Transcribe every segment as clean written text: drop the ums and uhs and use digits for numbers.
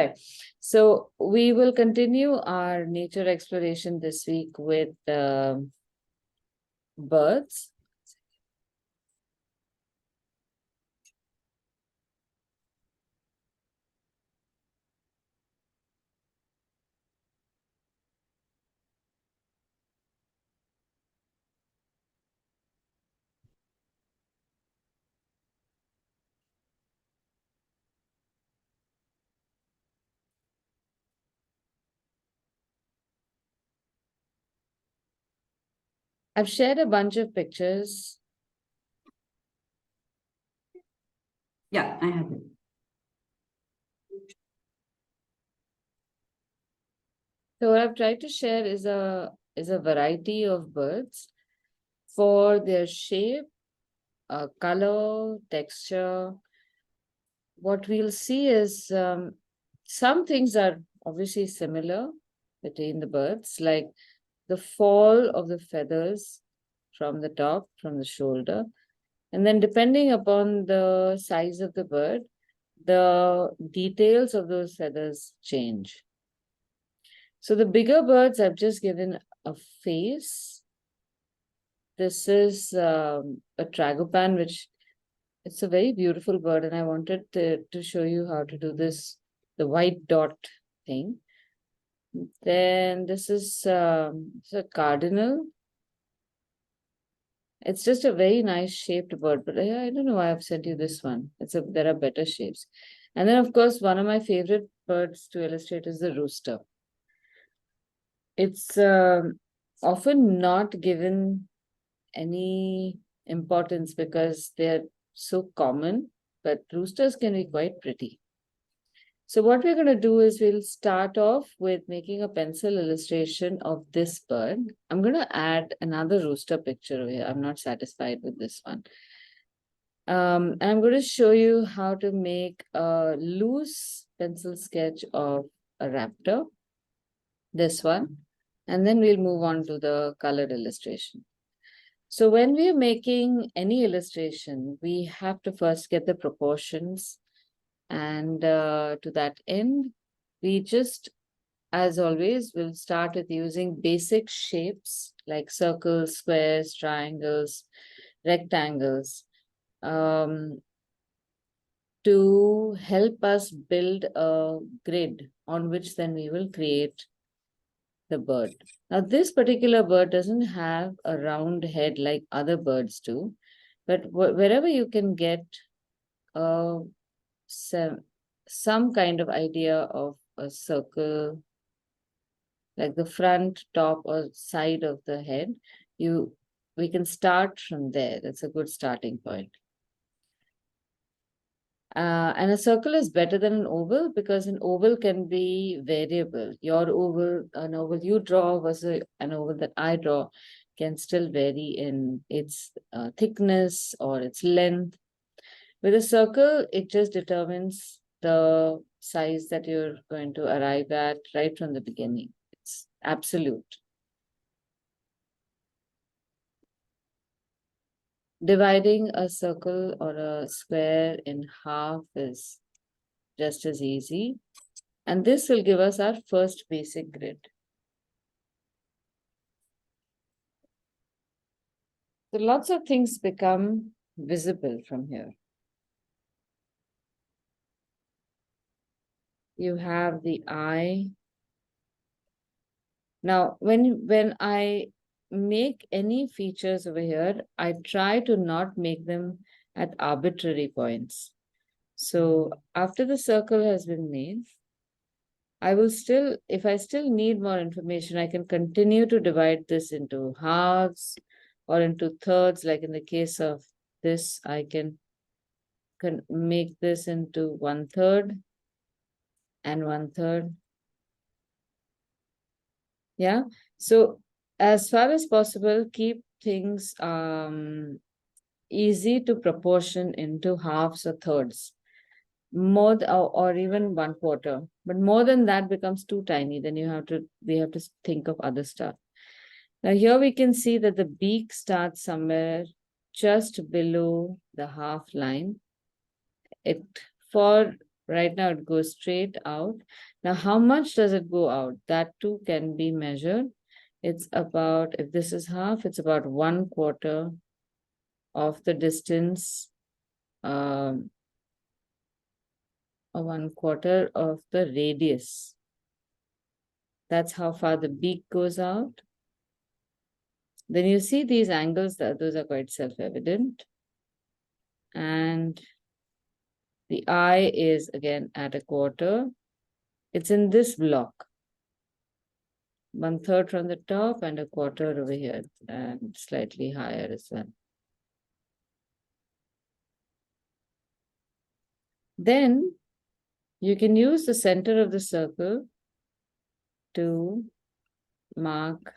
right. So we will continue our nature exploration this week with birds. I've shared a bunch of pictures. Yeah, I have it. So what I've tried to share is a variety of birds for their shape, color, texture. What we'll see is some things are obviously similar between the birds, like the fall of the feathers from the top, from the shoulder. And then depending upon the size of the bird, the details of those feathers change. So the bigger birds, I've just given a face. This is a tragopan, which it's a very beautiful bird, and I wanted to show you how to do this, the white dot thing. Then this is it's a cardinal. It's just a very nice shaped bird, but I don't know why I've sent you this one. There are better shapes. And then, of course, one of my favorite birds to illustrate is the rooster. It's often not given any importance because they're so common, but roosters can be quite pretty. So what we're going to do is we'll start off with making a pencil illustration of this bird. I'm going to add another rooster picture over here. I'm not satisfied with this one. And I'm going to show you how to make a loose pencil sketch of a raptor, this one, and then we'll move on to the colored illustration. So when we are making any illustration, we have to first get the proportions. And to that end, we just, as always, will start with using basic shapes like circles, squares, triangles, rectangles, to help us build a grid on which then we will create the bird. Now, this particular bird doesn't have a round head like other birds do, but wherever you can get some kind of idea of a circle, like the front, top, or side of the head, we can start from there. That's a good starting point. And a circle is better than an oval because an oval can be variable. Your oval, an oval you draw versus an oval that I draw can still vary in its thickness or its length. With a circle, it just determines the size that you're going to arrive at right from the beginning. It's absolute. Dividing a circle or a square in half is just as easy. And this will give us our first basic grid. So lots of things become visible from here. You have the eye. Now, when I make any features over here, I try to not make them at arbitrary points. So after the circle has been made, I will still, if I still need more information, I can continue to divide this into halves or into thirds. Like in the case of this, I can make this into 1/3 and 1/3. Yeah. So as far as possible, keep things easy to proportion into halves or thirds, more or even 1/4. But more than that becomes too tiny. Then we have to think of other stuff. Now here we can see that the beak starts somewhere just below the half line. For Right now it goes straight out. Now, how much does it go out? That too can be measured. It's about, if this is half, it's about 1/4 of the distance, um, or 1/4 of the radius. That's how far the beak goes out. Then you see these angles, that those are quite self-evident. And the eye is again at 1/4. It's in this block. 1/3 from the top and 1/4 over here, and slightly higher as well. Then you can use the center of the circle to mark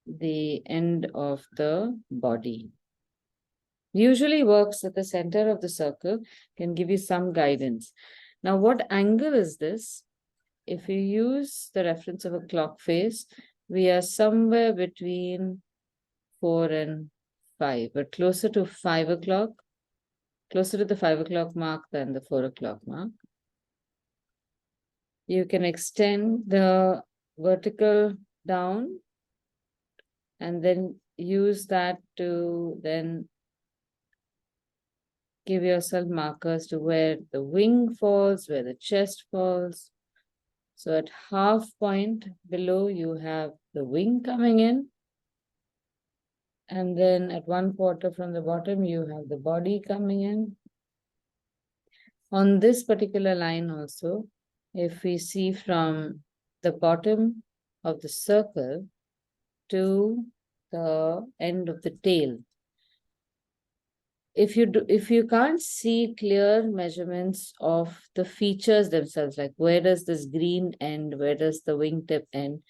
the end of the body. Usually works at the center of the circle, can give you some guidance. Now, what angle is this? If you use the reference of a clock face, we are somewhere between 4 and 5, but closer to 5 o'clock, closer to the 5 o'clock mark than the 4 o'clock mark. You can extend the vertical down and then use that to then give yourself markers to where the wing falls, where the chest falls. So at half point below, you have the wing coming in. And then at 1/4 from the bottom, you have the body coming in. On this particular line also, if we see from the bottom of the circle to the end of the tail, if you can't see clear measurements of the features themselves, like where does this green end, where does the wingtip end,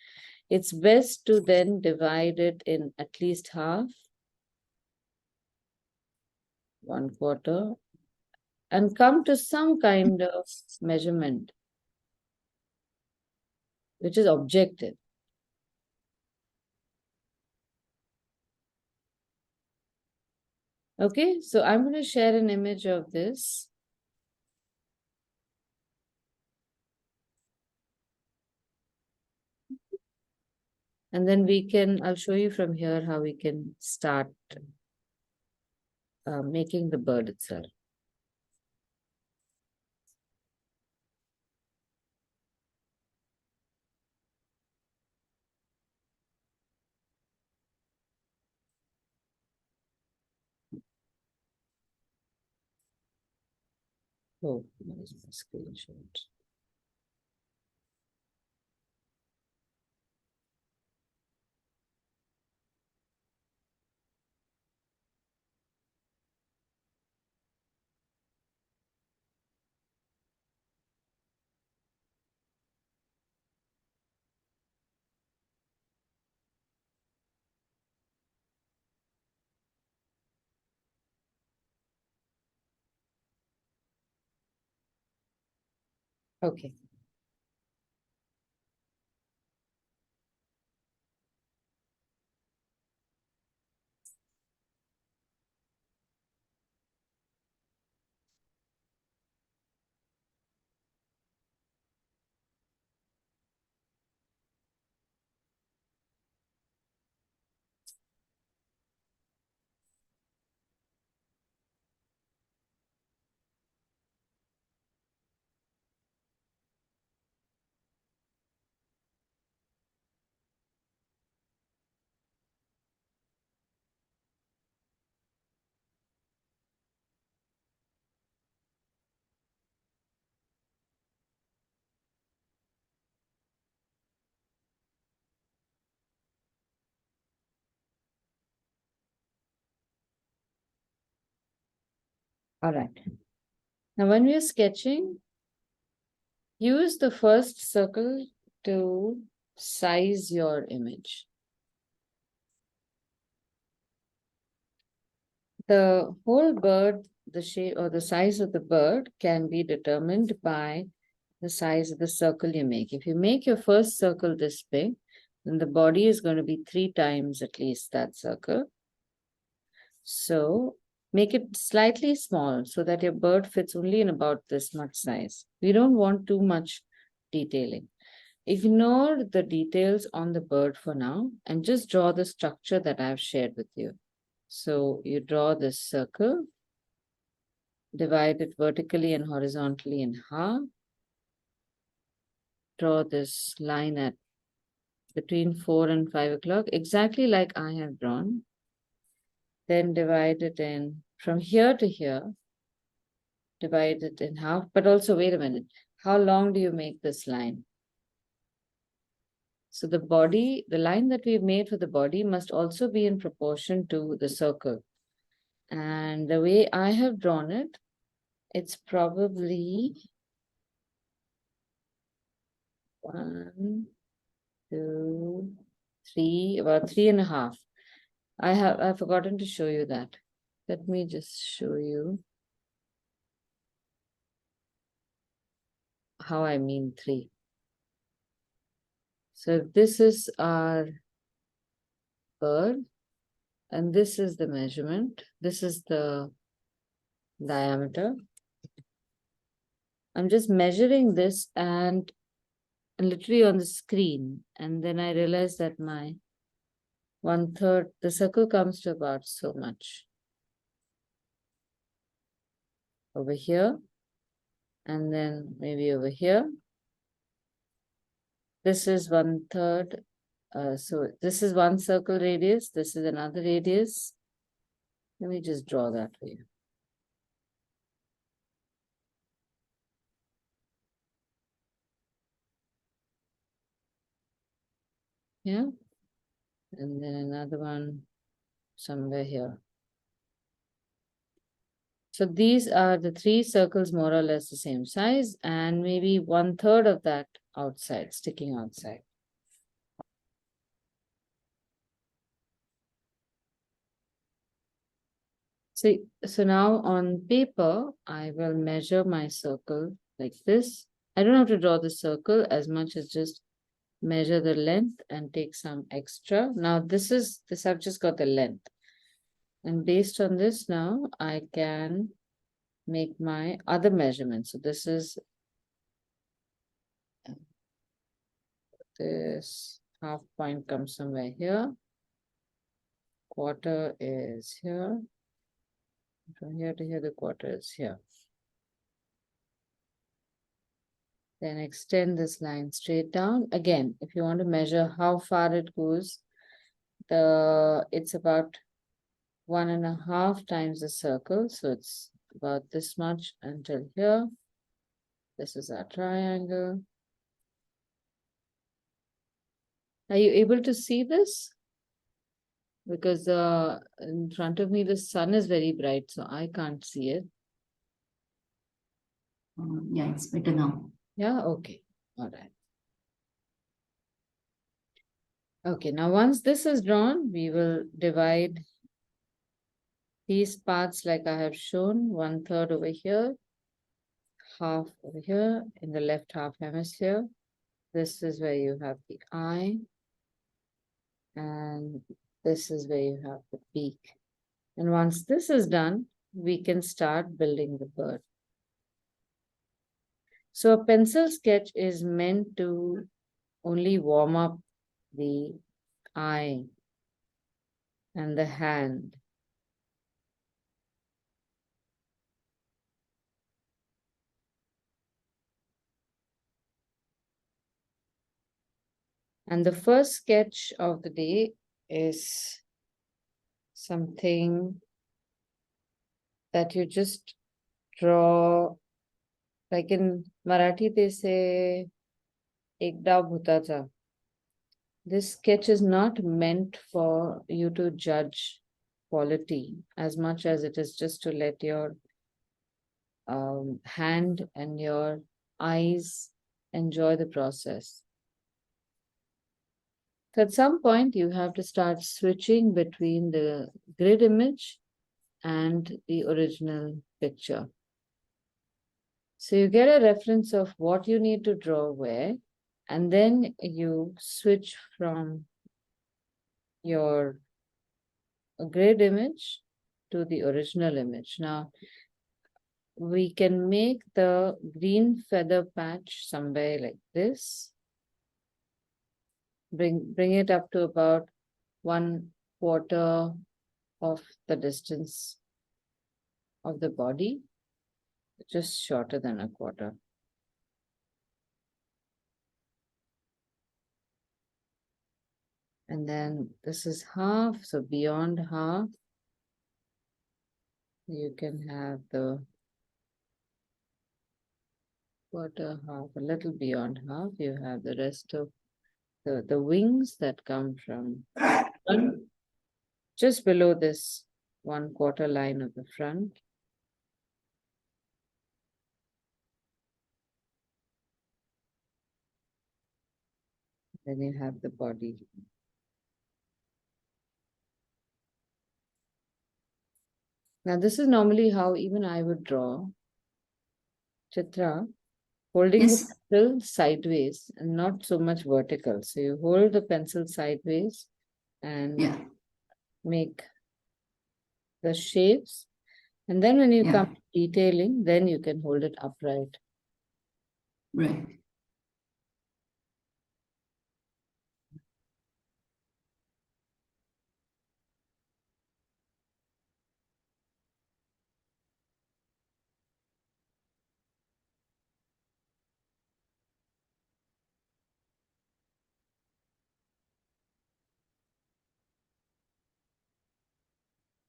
it's best to then divide it in at least half, 1/4, and come to some kind of measurement which is objective. Okay, so I'm going to share an image of this. And then I'll show you from here how we can start making the bird itself. Oh, where is my screenshot? Okay. All right. Now, when we are sketching, use the first circle to size your image. The whole bird, the shape or the size of the bird can be determined by the size of the circle you make. If you make your first circle this big, then the body is going to be 3 times at least that circle. So Make it slightly small so that your bird fits only in about this much size. We don't want too much detailing. Ignore the details on the bird for now and just draw the structure that I've shared with you. So you draw this circle, divide it vertically and horizontally in half, draw this line at between 4 and 5 o'clock, exactly like I have drawn. Then divide it in from here to here, divide it in half. But also, wait a minute, how long do you make this line? So the body, the line that we've made for the body must also be in proportion to the circle. And the way I have drawn it, it's probably 1, 2, 3, about 3.5. I've forgotten to show you that. Let me just show you how I mean 3. So this is our bird, and this is the measurement. This is the diameter. I'm just measuring this and literally on the screen, and then I realized that my 1/3, the circle comes to about so much over here, and then maybe over here. This is 1/3. So this is one circle radius. This is another radius. Let me just draw that for you. Yeah. And then another one somewhere here. So these are the 3 circles more or less the same size, and maybe 1/3 of that outside, sticking outside. So now on paper, I will measure my circle like this. I don't have to draw the circle as much as just measure the length and take some extra. Now this I've just got the length. And based on this now, I can make my other measurements. So this half point comes somewhere here. Quarter is here. From here to here, the quarter is here. Then extend this line straight down. Again, if you want to measure how far it goes, it's about 1.5 times the circle. So it's about this much until here. This is our triangle. Are you able to see this? Because in front of me, the sun is very bright, so I can't see it. Yeah, it's better now. Yeah, okay. All right. Okay, now once this is drawn, we will divide these parts like I have shown, 1/3 over here, half over here in the left half hemisphere. This is where you have the eye, and this is where you have the beak. And once this is done, we can start building the bird. So a pencil sketch is meant to only warm up the eye and the hand. And the first sketch of the day is something that you just draw, like in Marathi they say ekda bhutacha. This sketch is not meant for you to judge quality as much as it is just to let your hand and your eyes enjoy the process. So at some point, you have to start switching between the grid image and the original picture. So you get a reference of what you need to draw where, and then you switch from your grid image to the original image. Now, we can make the green feather patch somewhere like this. Bring it up to about 1/4 of the distance of the body, just shorter than 1/4. And then this is half, so beyond half, you can have the quarter, half, a little beyond half, you have the rest of the wings that come from front, just below this 1/4 line of the front. Then you have the body. Now, this is normally how even I would draw Chitra, holding the Yes. pencil sideways and not so much vertical. So you hold the pencil sideways and Yeah. make the shapes. And then when you Yeah. come to detailing, then you can hold it upright. Right.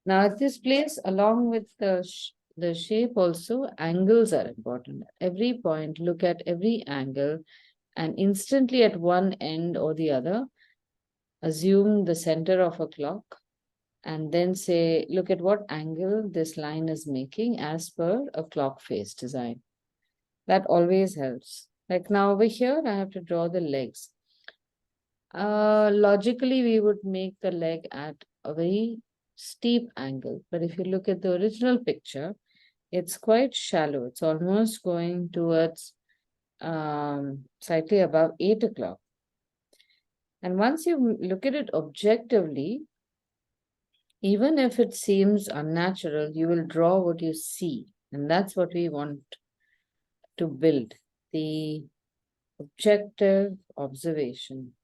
Now at this place, along with the shape also, angles are important. Every point, look at every angle and instantly at one end or the other, assume the center of a clock and then say, look at what angle this line is making as per a clock face design. That always helps. Like now over here, I have to draw the legs. Logically, we would make the leg at a very steep angle. But if you look at the original picture, it's quite shallow. It's almost going towards slightly above 8 o'clock. And once you look at it objectively, even if it seems unnatural, you will draw what you see. And that's what we want to build, the objective observation.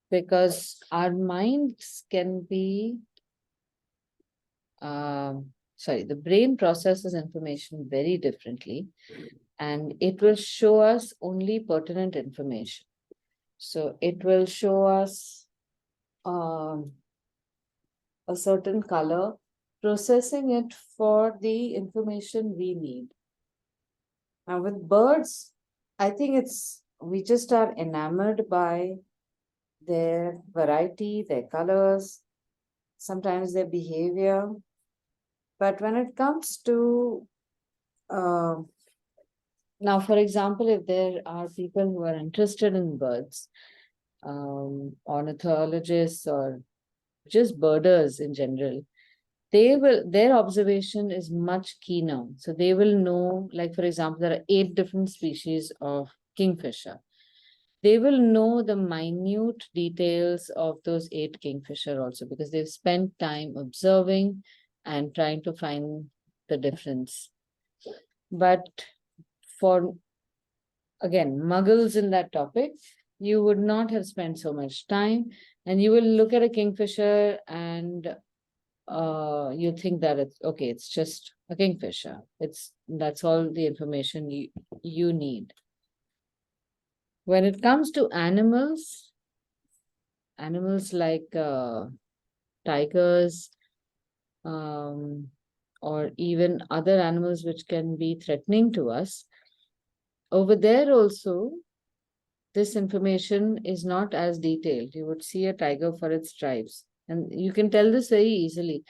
Because our minds can be, the brain processes information very differently, and it will show us only pertinent information. So it will show us a certain color, processing it for the information we need. Now, with birds, I think we just are enamored by their variety, their colors, sometimes their behavior. But when it comes to, now, for example, if there are people who are interested in birds, ornithologists or just birders in general, their observation is much keener. So they will know, like, for example, there are 8 different species of kingfisher. They will know the minute details of those 8 kingfisher also because they've spent time observing and trying to find the difference. But for, again, muggles in that topic, you would not have spent so much time, and you will look at a kingfisher and you think that it's just a kingfisher. That's all the information you need. When it comes to animals like tigers, or even other animals which can be threatening to us, over there also, this information is not as detailed. You would see a tiger for its stripes, and you can tell this very easily.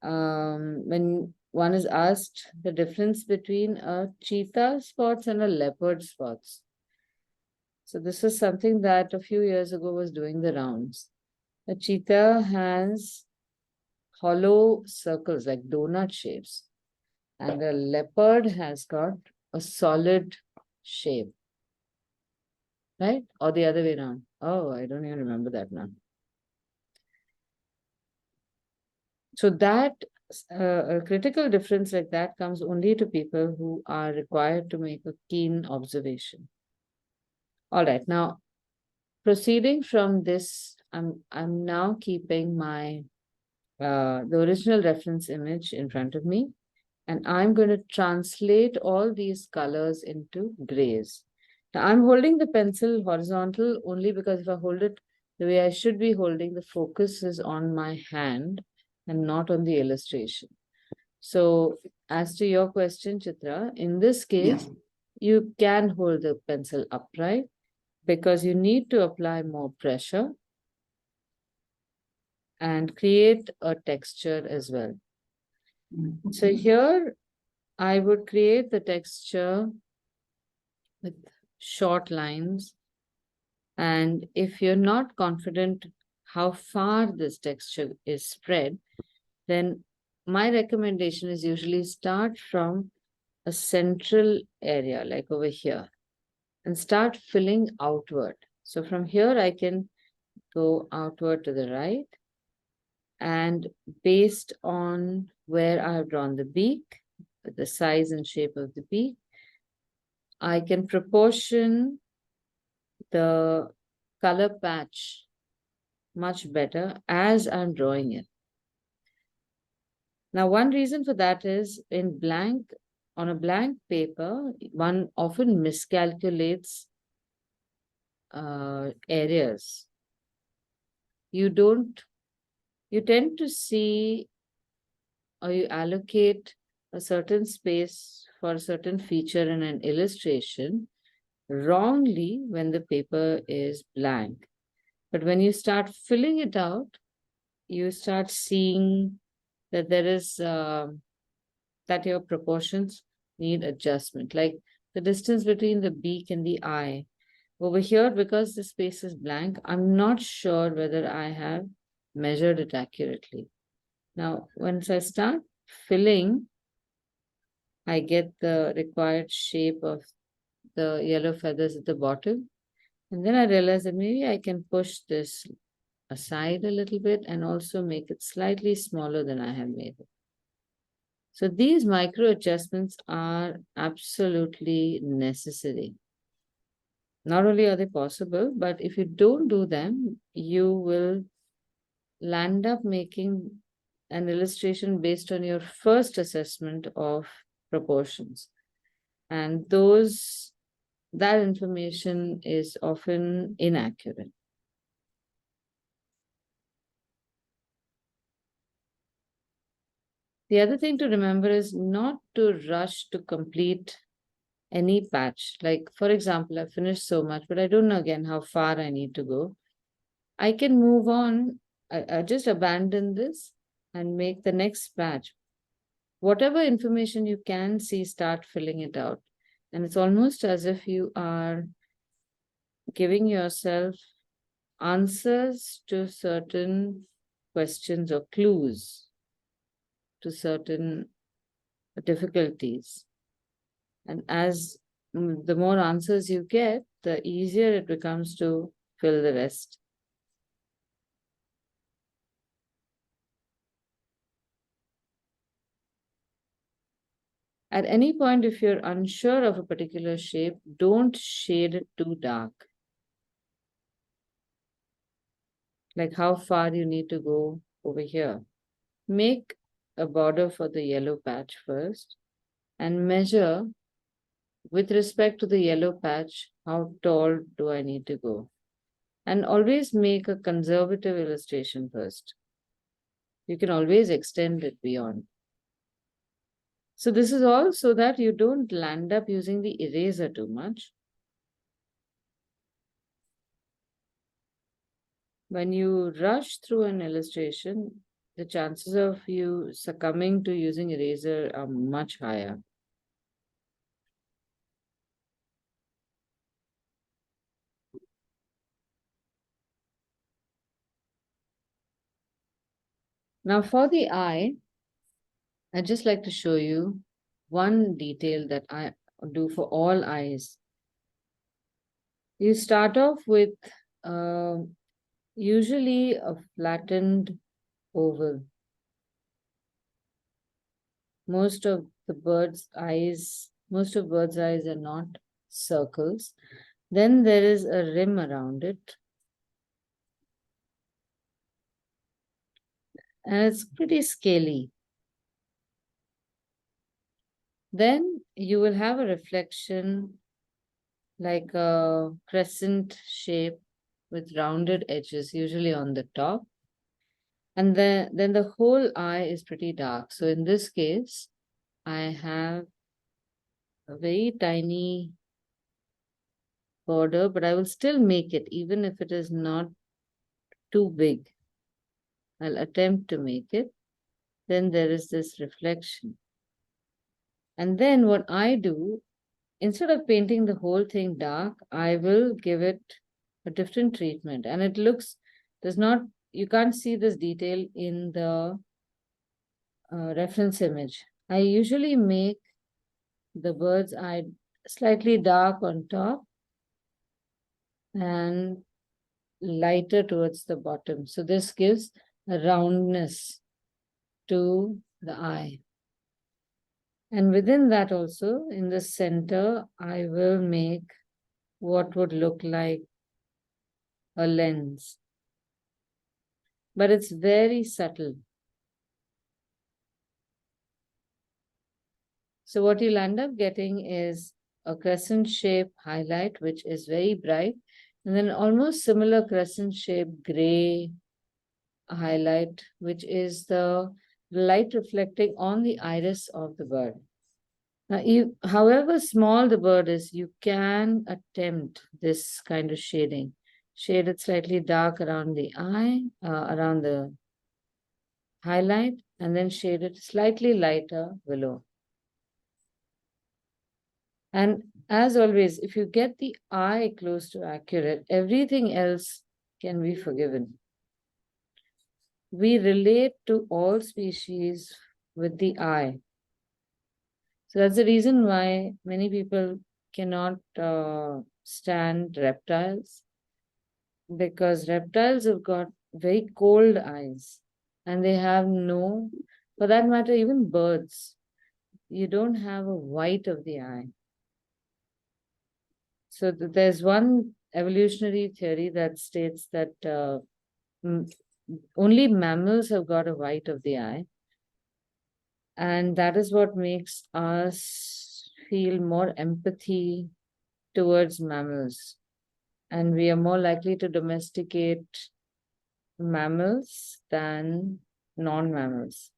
When one is asked the difference between a cheetah spots and a leopard spots. So this is something that a few years ago was doing the rounds. A cheetah has hollow circles like donut shapes, and a leopard has got a solid shape, right? Or the other way around. Oh, I don't even remember that now. So that a critical difference like that comes only to people who are required to make a keen observation. All right, now proceeding from this, I'm now keeping my the original reference image in front of me, and I'm going to translate all these colors into grays. Now I'm holding the pencil horizontal only because if I hold it the way I should be holding, the focus is on my hand and not on the illustration. So as to your question, Chitra, in this Yeah. case, you can hold the pencil upright because you need to apply more pressure and create a texture as well. So Okay. here I would create the texture with short lines. And if you're not confident how far this texture is spread, then my recommendation is usually start from a central area, like over here, and start filling outward. So from here, I can go outward to the right, and based on where I have drawn the beak, the size and shape of the beak, I can proportion the color patch much better as I'm drawing it. Now, one reason for that is on a blank paper, one often miscalculates areas. You don't, you tend to see or you allocate a certain space for a certain feature in an illustration wrongly when the paper is blank. But when you start filling it out, you start seeing that there is that your proportions need adjustment, like the distance between the beak and the eye. Over here, because the space is blank, I'm not sure whether I have measured it accurately. Now, once I start filling, I get the required shape of the yellow feathers at the bottom. And then I realize that maybe I can push this aside a little bit and also make it slightly smaller than I have made it. So these micro adjustments are absolutely necessary. Not only are they possible, but if you don't do them, you will land up making an illustration based on your first assessment of proportions. And that information is often inaccurate. The other thing to remember is not to rush to complete any patch. Like, for example, I've finished so much, but I don't know again how far I need to go. I can move on. I just abandon this and make the next patch. Whatever information you can see, start filling it out. And it's almost as if you are giving yourself answers to certain questions or clues to certain difficulties. And as the more answers you get, the easier it becomes to fill the rest. At any point, if you're unsure of a particular shape, don't shade it too dark. Like how far you need to go over here. Make a border for the yellow patch first and measure with respect to the yellow patch, how tall do I need to go? And always make a conservative illustration first. You can always extend it beyond. So this is all so that you don't land up using the eraser too much. When you rush through an illustration, the chances of you succumbing to using eraser are much higher. Now for the eye, I'd just like to show you one detail that I do for all eyes. You start off with uh, usually a flattened oval. most of bird's eyes are not circles. Then there is a rim around it, and it's pretty scaly. Then you will have a reflection like a crescent shape with rounded edges, usually on the top. And then the whole eye is pretty dark. So in this case, I have a very tiny border, but I will still make it, even if it is not too big. I'll attempt to make it. Then there is this reflection. And then what I do, instead of painting the whole thing dark, I will give it a different treatment. And it looks, does not, you can't see this detail in the reference image. I usually make the bird's eye slightly dark on top and lighter towards the bottom. So this gives a roundness to the eye. And within that also, in the center, I will make what would look like a lens. But it's very subtle. So what you'll end up getting is a crescent shape highlight, which is very bright, and then almost similar crescent shape gray highlight, which is the light reflecting on the iris of the bird. Now, however small the bird is, you can attempt this kind of shading. Shade it slightly dark around the eye, around the highlight, and then shade it slightly lighter below. And as always, if you get the eye close to accurate, everything else can be forgiven. We relate to all species with the eye. So that's the reason why many people cannot stand reptiles, because reptiles have got very cold eyes and they have no, for that matter, even birds, you don't have a white of the eye. So there's one evolutionary theory that states that only mammals have got a white of the eye. And that is what makes us feel more empathy towards mammals. And we are more likely to domesticate mammals than non-mammals.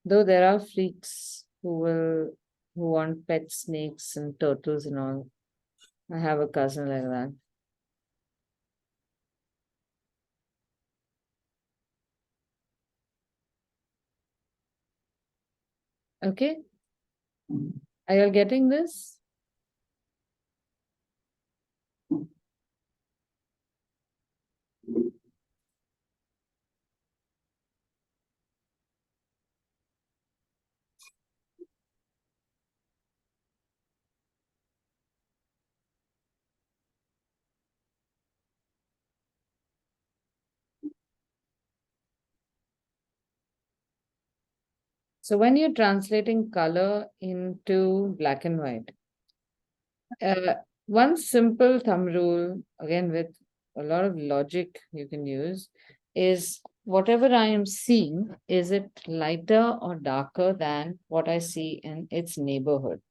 Though there are freaks who want pet snakes and turtles and all. I have a cousin like that. Okay, are you all getting this? So when you're translating color into black and white, one simple thumb rule, again with a lot of logic you can use, is whatever I am seeing, is it lighter or darker than what I see in its neighborhood?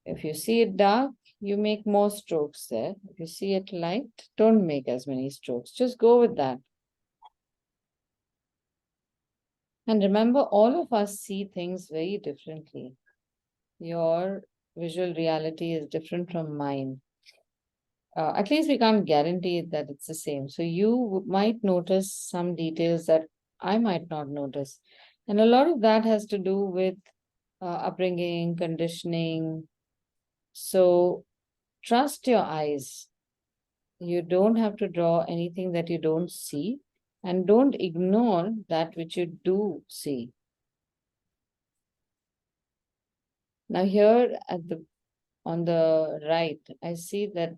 If you see it dark, you make more strokes there. If you see it light, don't make as many strokes. Just go with that. And remember, all of us see things very differently. Your visual reality is different from mine. At least we can't guarantee that it's the same. So you might notice some details that I might not notice. And a lot of that has to do with upbringing, conditioning. So trust your eyes. You don't have to draw anything that you don't see, and don't ignore that which you do see. Now here on the right, I see that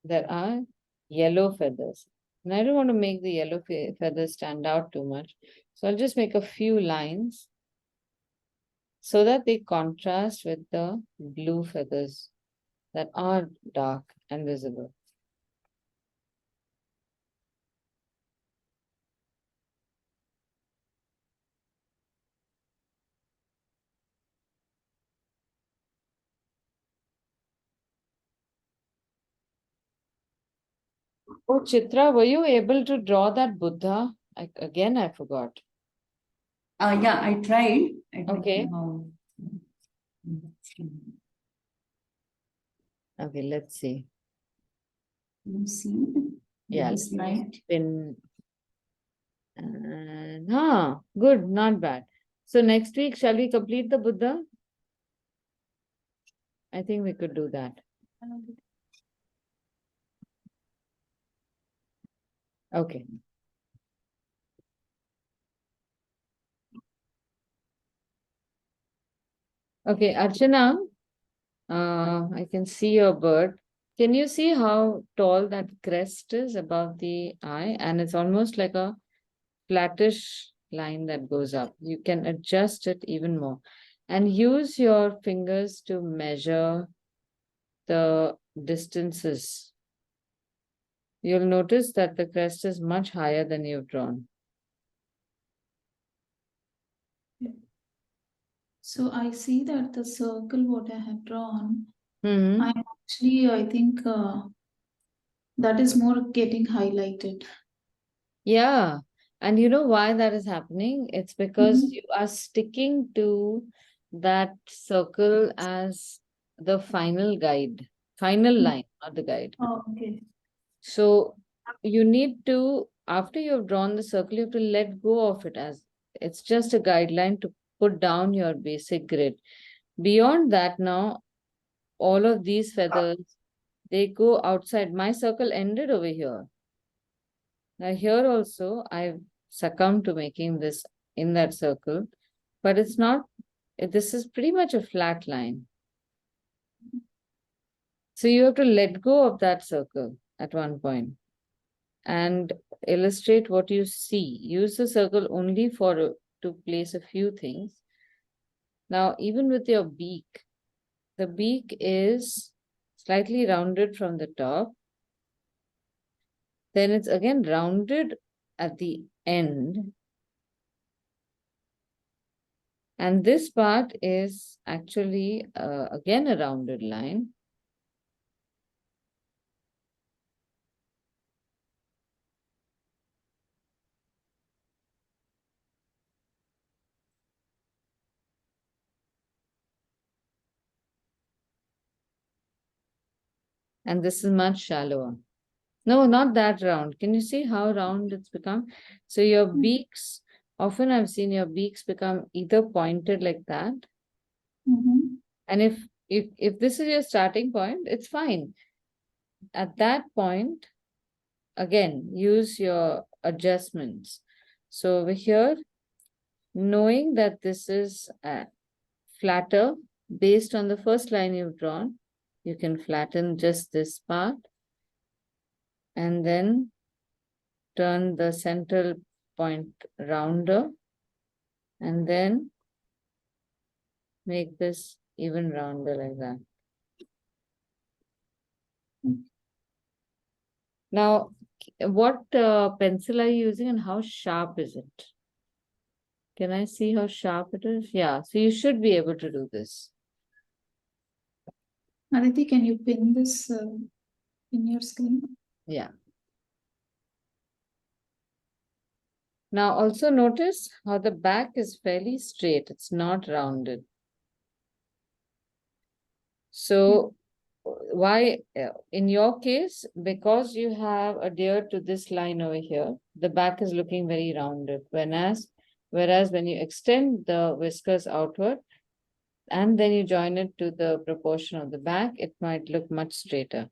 there are yellow feathers. And I don't want to make the yellow feathers stand out too much. So I'll just make a few lines so that they contrast with the blue feathers that are dark and visible. Oh, Chitra, were you able to draw that Buddha? I forgot. Yeah, I tried. Okay. How. Okay, let's see. You see Yeah, this light. spin. And good, not bad. So next week, shall we complete the Buddha? I think we could do that. Okay. Okay, Archana, I can see your bird. Can you see how tall that crest is above the eye? And it's almost like a flattish line that goes up. You can adjust it even more and use your fingers to measure the distances. You'll notice that the crest is much higher than you've drawn. So I see that the circle what I have drawn, Mm-hmm. I'm actually, I think that is more getting highlighted. Yeah. And you know why that is happening? It's because Mhm. you are sticking to that circle as the final guide, final line, not the guide. Oh, okay. So you need to, after you've drawn the circle, you have to let go of it as it's just a guideline to put down your basic grid. Beyond that, now, all of these feathers, they go outside. My circle ended over here. Now here also, I've succumbed to making this in that circle, but it's not, this is pretty much a flat line. So you have to let go of that circle at one point and illustrate what you see. Use the circle only for to place a few things. Now, even with your beak, the beak is slightly rounded from the top. Then it's again rounded at the end. And this part is actually again a rounded line. And this is much shallower. No, not that round. Can you see how round it's become? So your beaks, often I've seen your beaks become either pointed like that. Mhm. And if this is your starting point, it's fine. At that point, again, use your adjustments. So over here, knowing that this is flatter based on the first line you've drawn, you can flatten just this part and then turn the central point rounder and then make this even rounder like that. Now, what pencil are you using and how sharp is it? Can I see how sharp it is? Yeah, so you should be able to do this. Aditi, can you pin this in your screen? Yeah. Now also notice how the back is fairly straight. It's not rounded. So why, in your case, because you have adhered to this line over here, the back is looking very rounded. Whereas when you extend the whiskers outward and then you join it to the proportion of the back, it might look much straighter.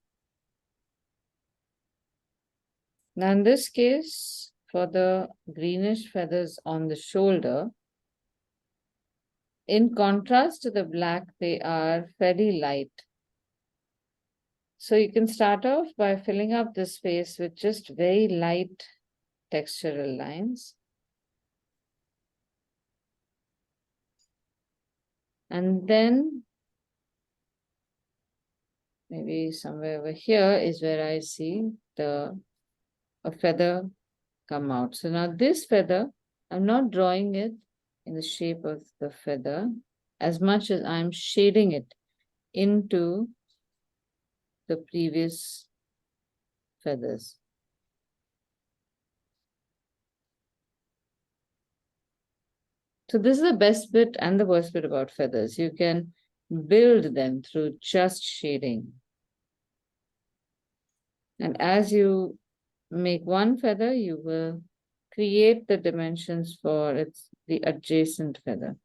Now in this case, for the greenish feathers on the shoulder, in contrast to the black, they are fairly light. So you can start off by filling up this space with just very light textural lines. And then maybe somewhere over here is where I see a feather come out. So now this feather, I'm not drawing it in the shape of the feather as much as I'm shading it into the previous feathers. So this is the best bit and the worst bit about feathers. You can build them through just shading. And as you make one feather, you will create the dimensions for the adjacent feather.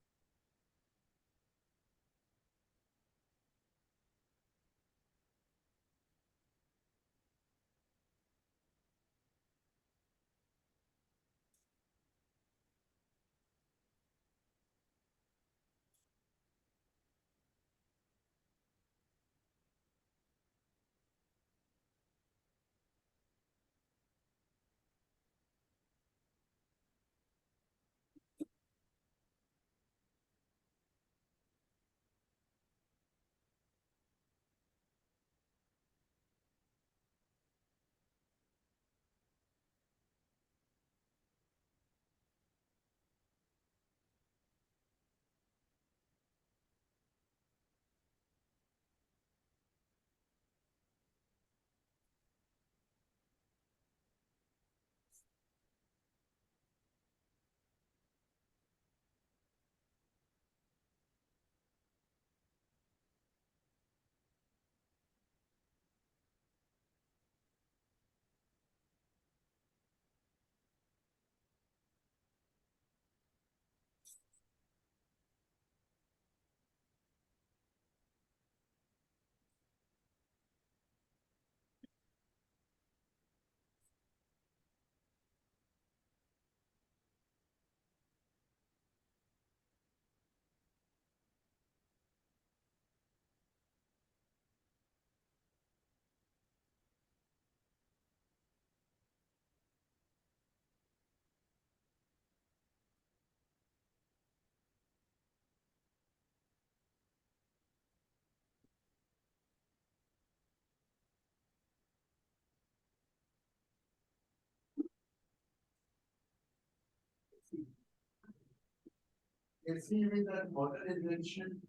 See with that water invention,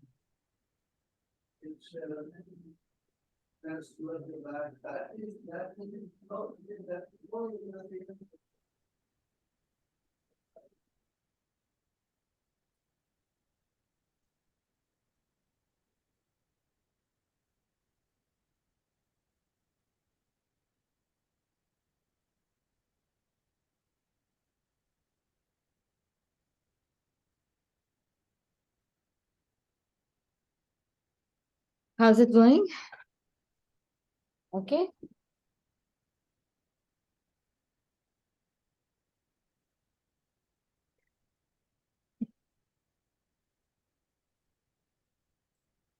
it's that's what the back. That is not that. How's it going? Okay.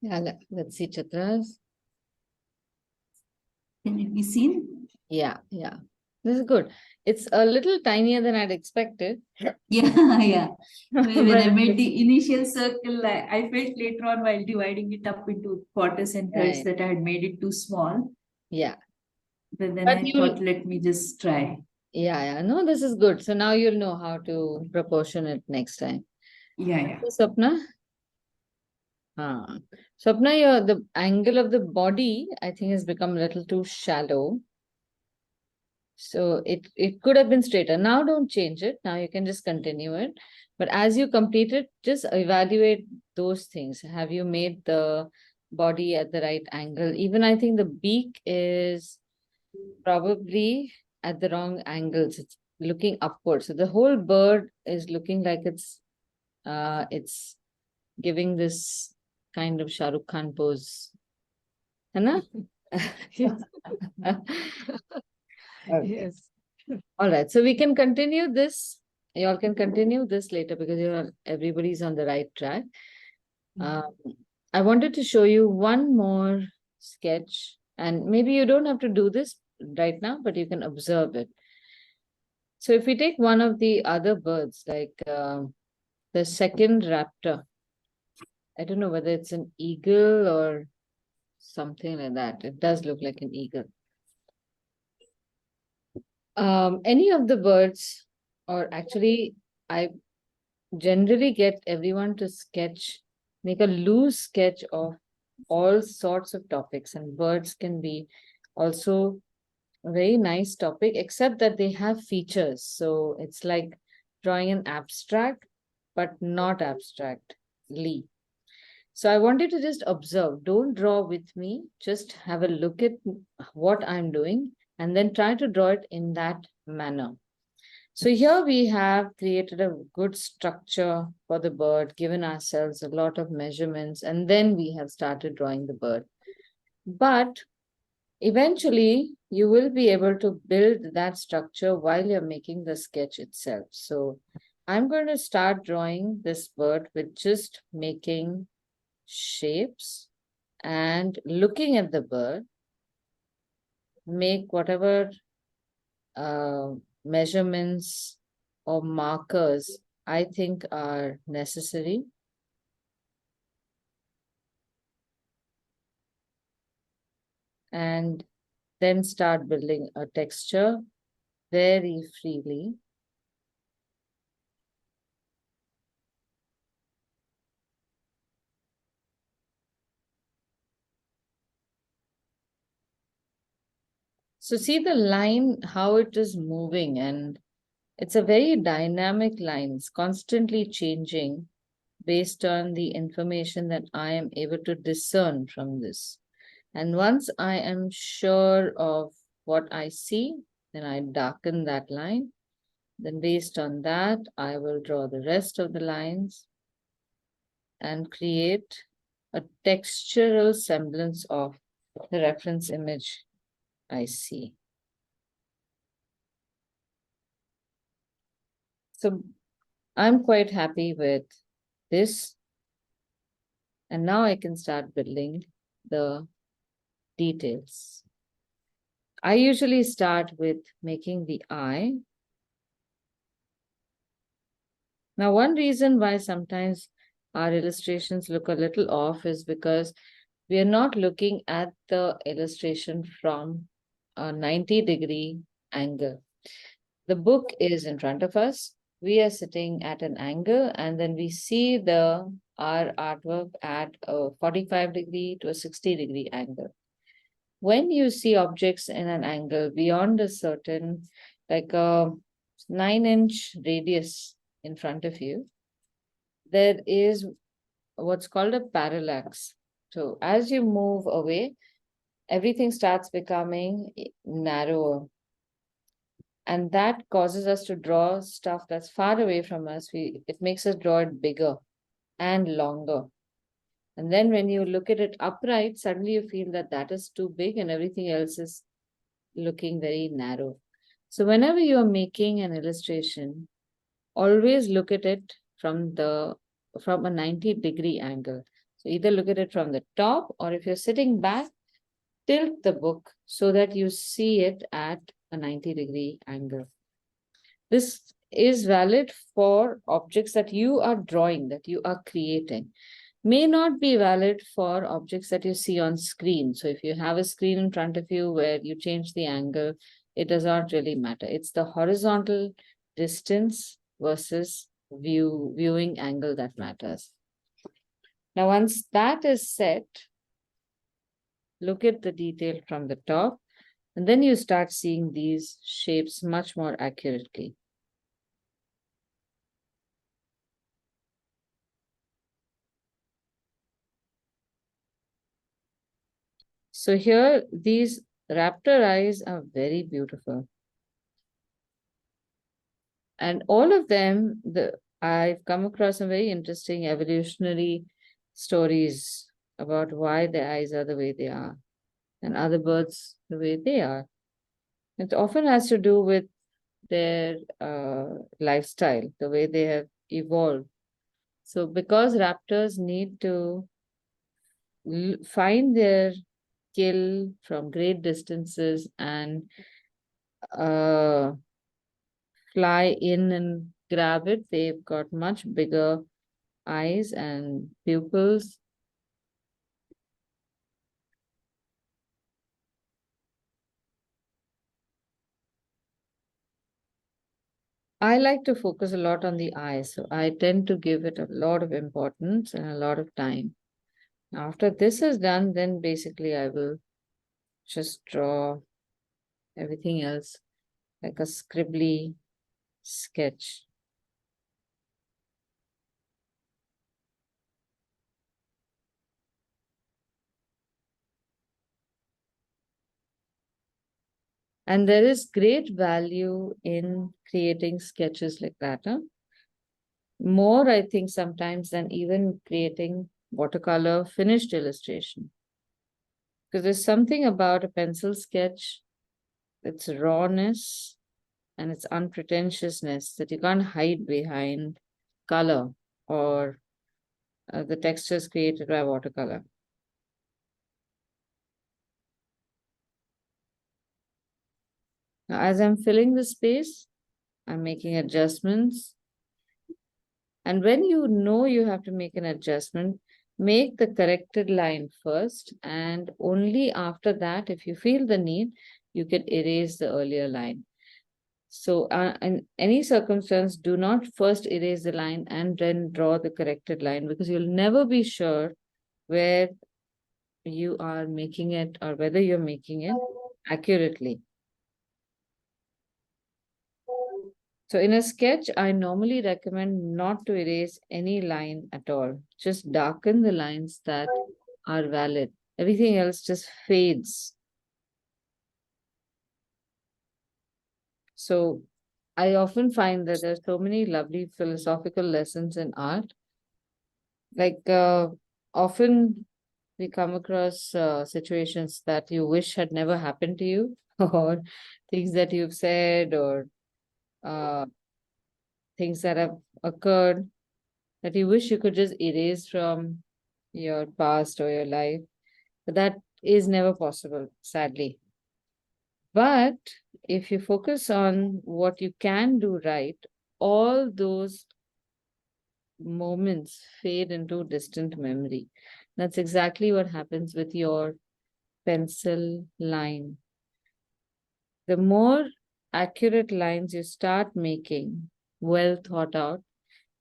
Yeah, let's see Chitras. Can it be seen? Yeah, yeah. This is good. It's a little tinier than I'd expected. Yeah, yeah. When I But made the initial circle, I felt later on while dividing it up into quarters and thirds Right. that I had made it too small. Yeah. But then But I thought, let me just try. yeah. No, this is good. So now you'll know how to proportion it next time. Yeah, yeah. Swapna? Swapna, the angle of the body, I think, has become a little too shallow. So it could have been straighter. Now don't change it. Now you can just continue it. But as you complete it, just evaluate those things. Have you made the body at the right angle? Even I think the beak is probably at the wrong angles. It's looking upward. So the whole bird is looking like it's giving this kind of Shah Rukh Khan pose. है ना? Okay. Yes. All right. So we can continue this. You all can continue this later because everybody's on the right track. I wanted to show you one more sketch And maybe you don't have to do this right now, but you can observe it. So if we take one of the other birds, like the second raptor, I don't know whether it's an eagle or something like that. It does look like an eagle. Any of the birds, or actually, I generally get everyone to make a loose sketch of all sorts of topics, and birds can be also a very nice topic, except that they have features. So it's like drawing an abstract, but not abstractly. So I want you to just observe, don't draw with me, just have a look at what I'm doing and then try to draw it in that manner. So here we have created a good structure for the bird, given ourselves a lot of measurements, and then we have started drawing the bird. But eventually, you will be able to build that structure while you're making the sketch itself. So I'm going to start drawing this bird with just making shapes and looking at the bird, make whatever measurements or markers I think are necessary. And then start building a texture very freely. So see the line, how it is moving, and it's a very dynamic line. It's constantly changing based on the information that I am able to discern from this. And once I am sure of what I see, then I darken that line. Then based on that, I will draw the rest of the lines and create a textural semblance of the reference image I see. So I'm quite happy with this. And now I can start building the details. I usually start with making the eye. Now, one reason why sometimes our illustrations look a little off is because we are not looking at the illustration from a 90-degree angle. The book is in front of us. We are sitting at an angle, and then we see our artwork at a 45-degree to a 60-degree angle. When you see objects in an angle beyond a certain, like a 9-inch radius in front of you, there is what's called a parallax. So as you move away, everything starts becoming narrower. And that causes us to draw stuff that's far away from us. It makes us draw it bigger and longer. And then when you look at it upright, suddenly you feel that that is too big and everything else is looking very narrow. So whenever you are making an illustration, always look at it from a 90-degree angle. So either look at it from the top, or if you're sitting back, tilt the book so that you see it at a 90-degree angle. This is valid for objects that you are drawing, that you are creating. May not be valid for objects that you see on screen. So if you have a screen in front of you where you change the angle, it does not really matter. It's the horizontal distance versus viewing angle that matters. Now, once that is set, look at the detail from the top, and then you start seeing these shapes much more accurately. So here, these raptor eyes are very beautiful. And all of them, I've come across some very interesting evolutionary stories about why their eyes are the way they are, and other birds the way they are. It often has to do with their lifestyle, the way they have evolved. So because raptors need to find their kill from great distances and uh, fly in and grab it. They've got much bigger eyes and pupils. I like to focus a lot on the eye, so I tend to give it a lot of importance and a lot of time. After this is done, then basically I will just draw everything else like a scribbly sketch. And there is great value in creating sketches like that. Huh? More, I think, sometimes than even creating watercolor finished illustration. Because there's something about a pencil sketch, its rawness and its unpretentiousness that you can't hide behind color or the textures created by watercolor. Now, as I'm filling the space, I'm making adjustments. And when you know you have to make an adjustment, make the corrected line first. And only after that, if you feel the need, you can erase the earlier line. So, in any circumstance, do not first erase the line and then draw the corrected line, because you'll never be sure where you are making it or whether you're making it accurately. So in a sketch, I normally recommend not to erase any line at all. Just darken the lines that are valid. Everything else just fades. So I often find that there's so many lovely philosophical lessons in art. Like often we come across situations that you wish had never happened to you, or things that you've said, or uh, things that have occurred that you wish you could just erase from your past or your life. But that is never possible, sadly. But if you focus on what you can do right, all those moments fade into distant memory. That's exactly what happens with your pencil line. The more accurate lines you start making, well thought out,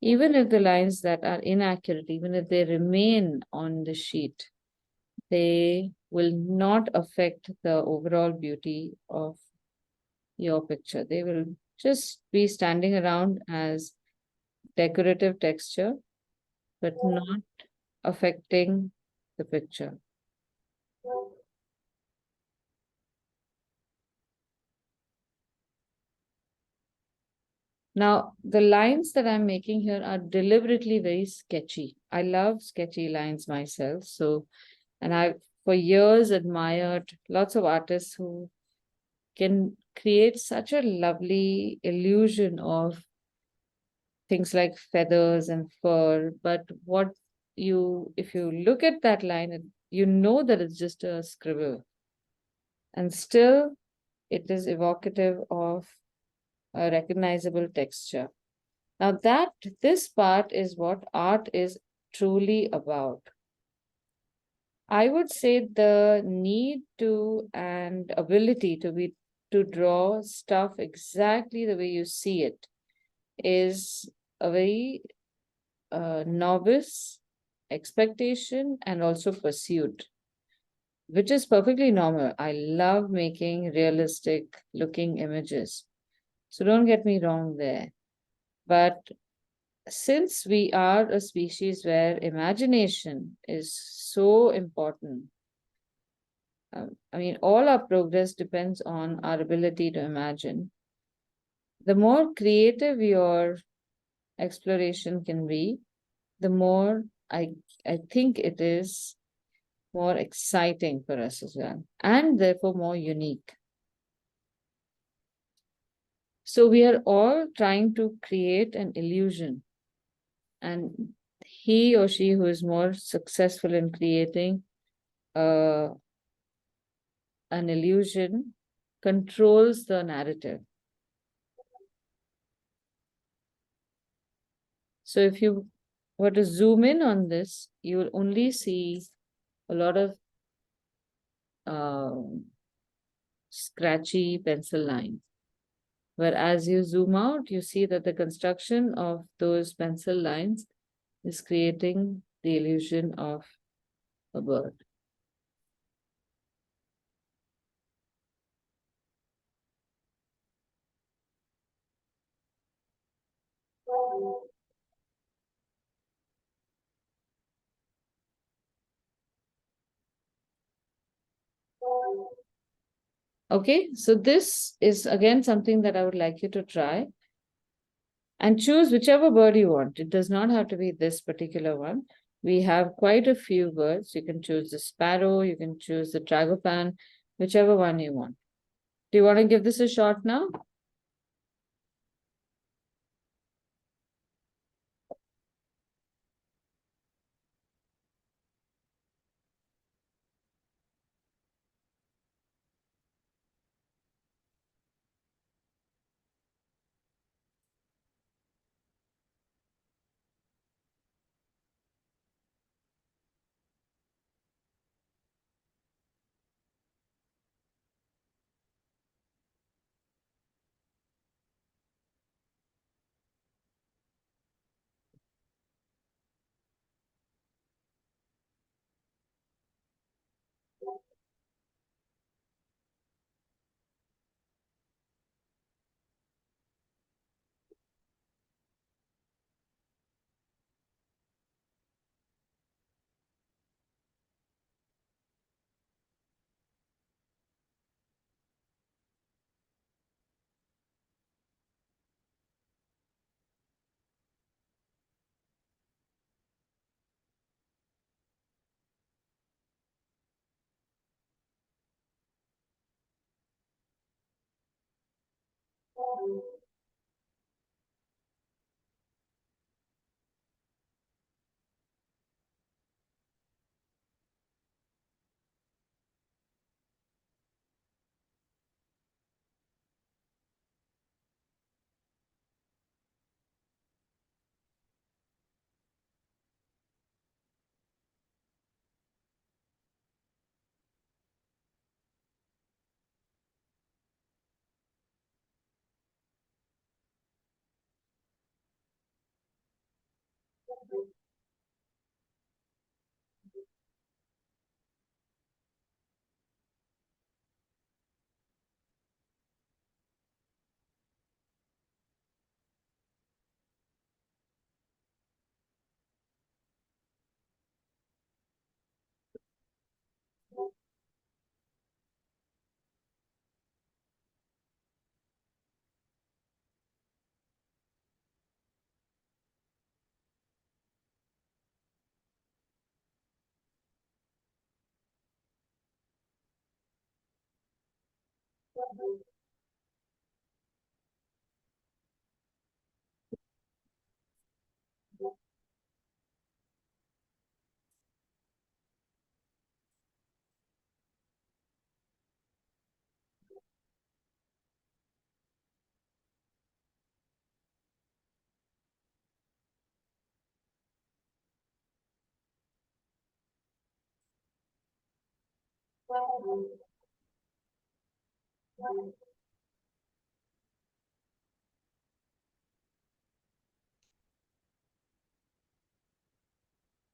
even if the lines that are inaccurate, even if they remain on the sheet, they will not affect the overall beauty of your picture. They will just be standing around as decorative texture, but not affecting the picture. Now, the lines that I'm making here are deliberately very sketchy. I love sketchy lines myself. So, and I've for years admired lots of artists who can create such a lovely illusion of things like feathers and fur. But if you look at that line, you know that it's just a scribble. And still, it is evocative of a recognizable texture. Now this part is what art is truly about. I would say the need to and ability to draw stuff exactly the way you see it is a very novice expectation and also pursuit, which is perfectly normal. I love making realistic looking images. So don't get me wrong there. But since we are a species where imagination is so important, I mean, all our progress depends on our ability to imagine. The more creative your exploration can be, the more I think it is more exciting for us as well, and therefore more unique. So we are all trying to create an illusion, and he or she who is more successful in creating a an illusion controls the narrative. So if you were to zoom in on this, you will only see a lot of scratchy pencil lines. Whereas you zoom out, you see that the construction of those pencil lines is creating the illusion of a bird. Okay, so this is again something that I would like you to try and choose whichever bird you want. It does not have to be this particular one. We have quite a few birds. You can choose the sparrow, you can choose the tragopan, whichever one you want. Do you want to give this a shot now?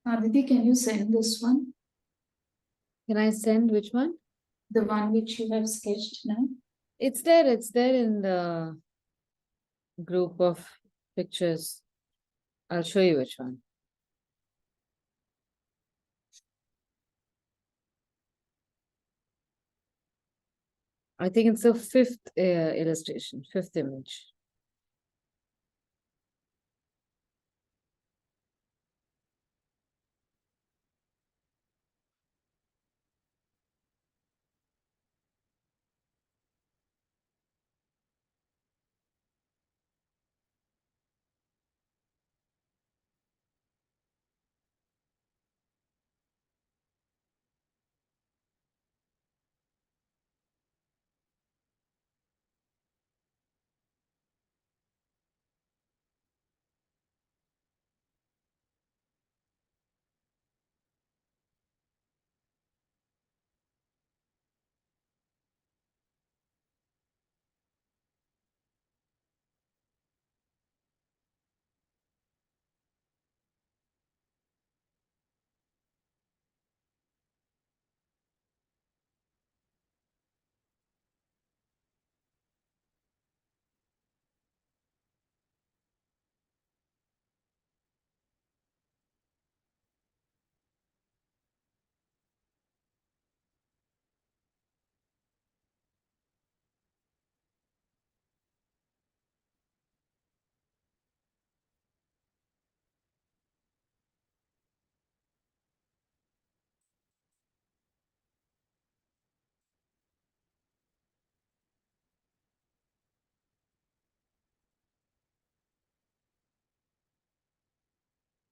Aditi, can you send this one? Can I send which one? The one which you have sketched now? It's there in the group of pictures. I'll show you which one. I think it's the fifth illustration, fifth image.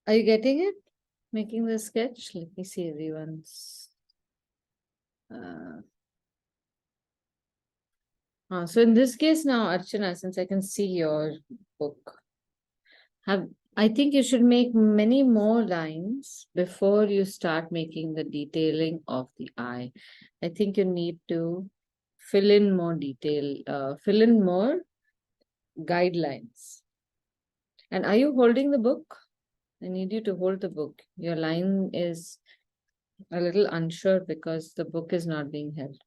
Are you getting it? Making the sketch? Let me see everyone's. So in this case now, Archana, since I can see your book, have I think you should make many more lines before you start making the detailing of the eye. I think you need to fill in more detail, fill in more guidelines. And are you holding the book? I need you to hold the book. Your line is a little unsure because the book is not being held.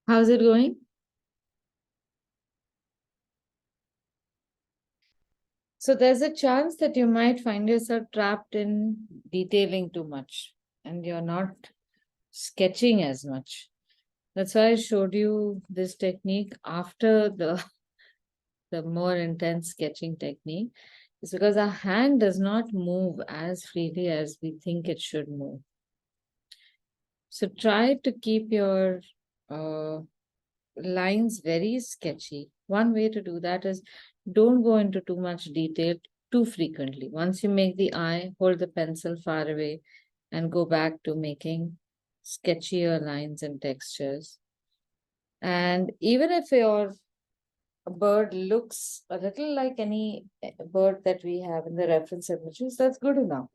How's it going? So there's a chance that you might find yourself trapped in detailing too much and you're not sketching as much. That's why I showed you this technique after the more intense sketching technique. It's because our hand does not move as freely as we think it should move. So try to keep your uh, lines very sketchy. One way to do that is don't go into too much detail too frequently. Once you make the eye, hold the pencil far away and go back to making sketchier lines and textures. And even if your bird looks a little like any bird that we have in the reference images, that's good enough.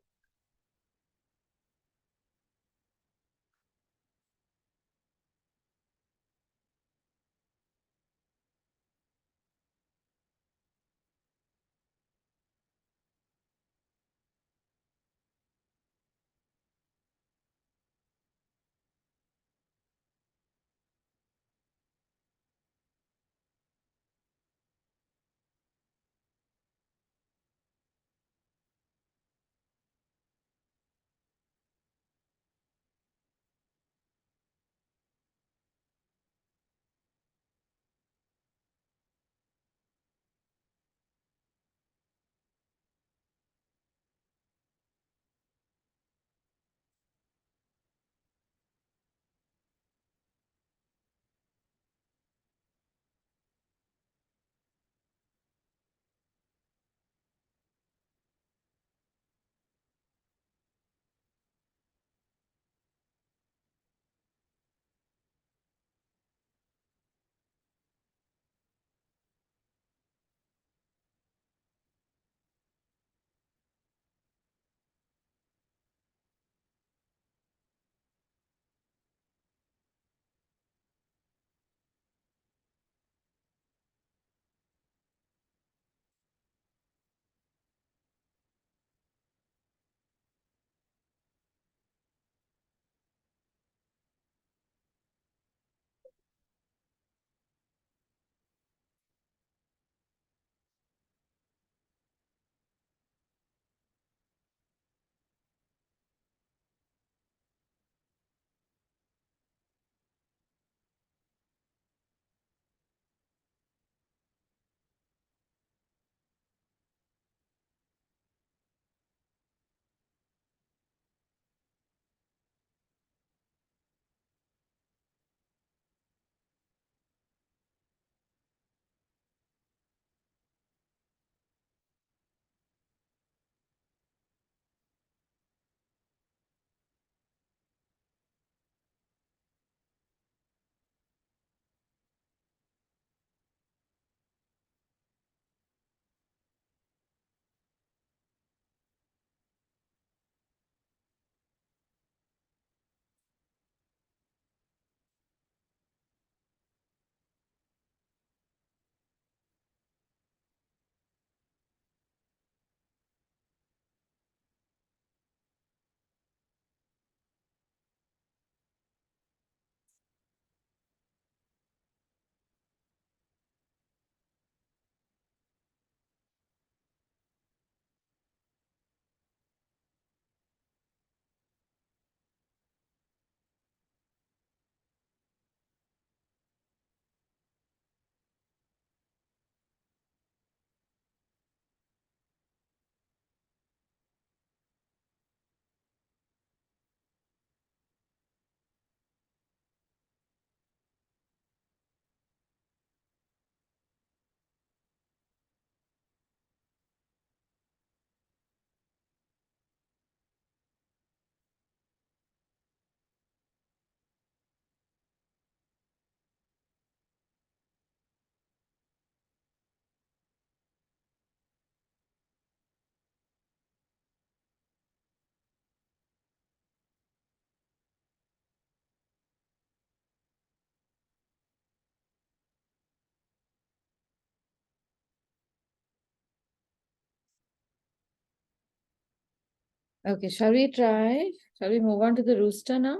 Okay, shall we try? Shall we move on to the rooster now?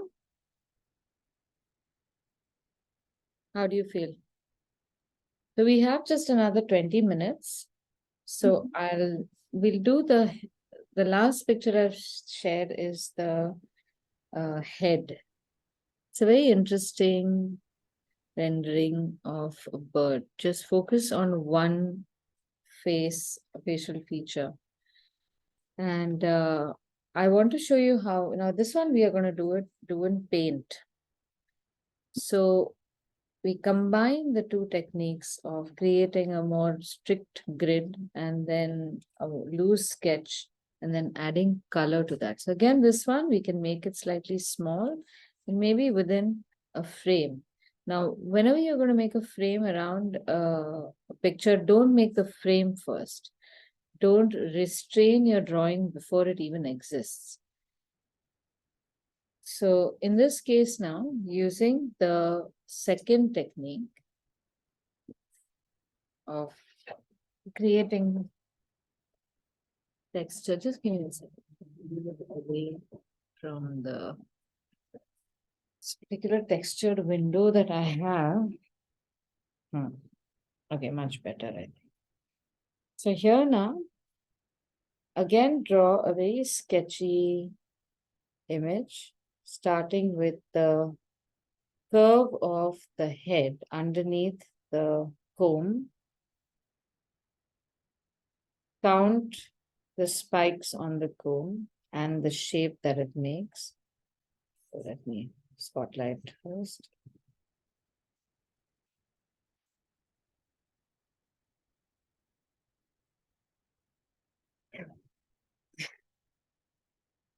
How do you feel? So we have just another 20 minutes. So we'll do the last picture I've shared is the head. It's a very interesting rendering of a bird. Just focus on one facial feature. And I want to show you how, now this one we are going to do in paint. So we combine the two techniques of creating a more strict grid and then a loose sketch and then adding color to that. So again, this one, we can make it slightly small and maybe within a frame. Now, whenever you're going to make a frame around a picture, don't make the frame first. Don't restrain your drawing before it even exists. So in this case now, using the second technique of creating texture, just give me a second. Away from the particular textured window that I have. Okay, much better, I think. So here now, again, draw a very sketchy image, starting with the curve of the head underneath the comb. Count the spikes on the comb and the shape that it makes. So let me spotlight first.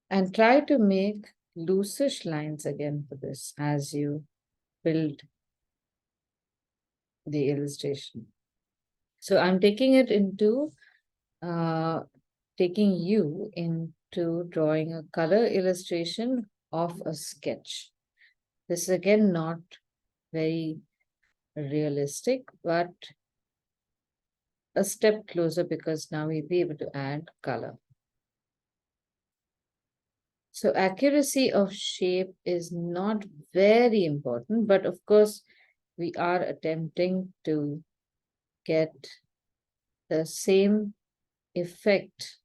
And try to make loosish lines again for this as you build the illustration. So I'm taking it into, taking you into drawing a color illustration of a sketch. This is again not very realistic, but a step closer because now we'll be able to add color. So accuracy of shape is not very important, but of course, we are attempting to get the same effect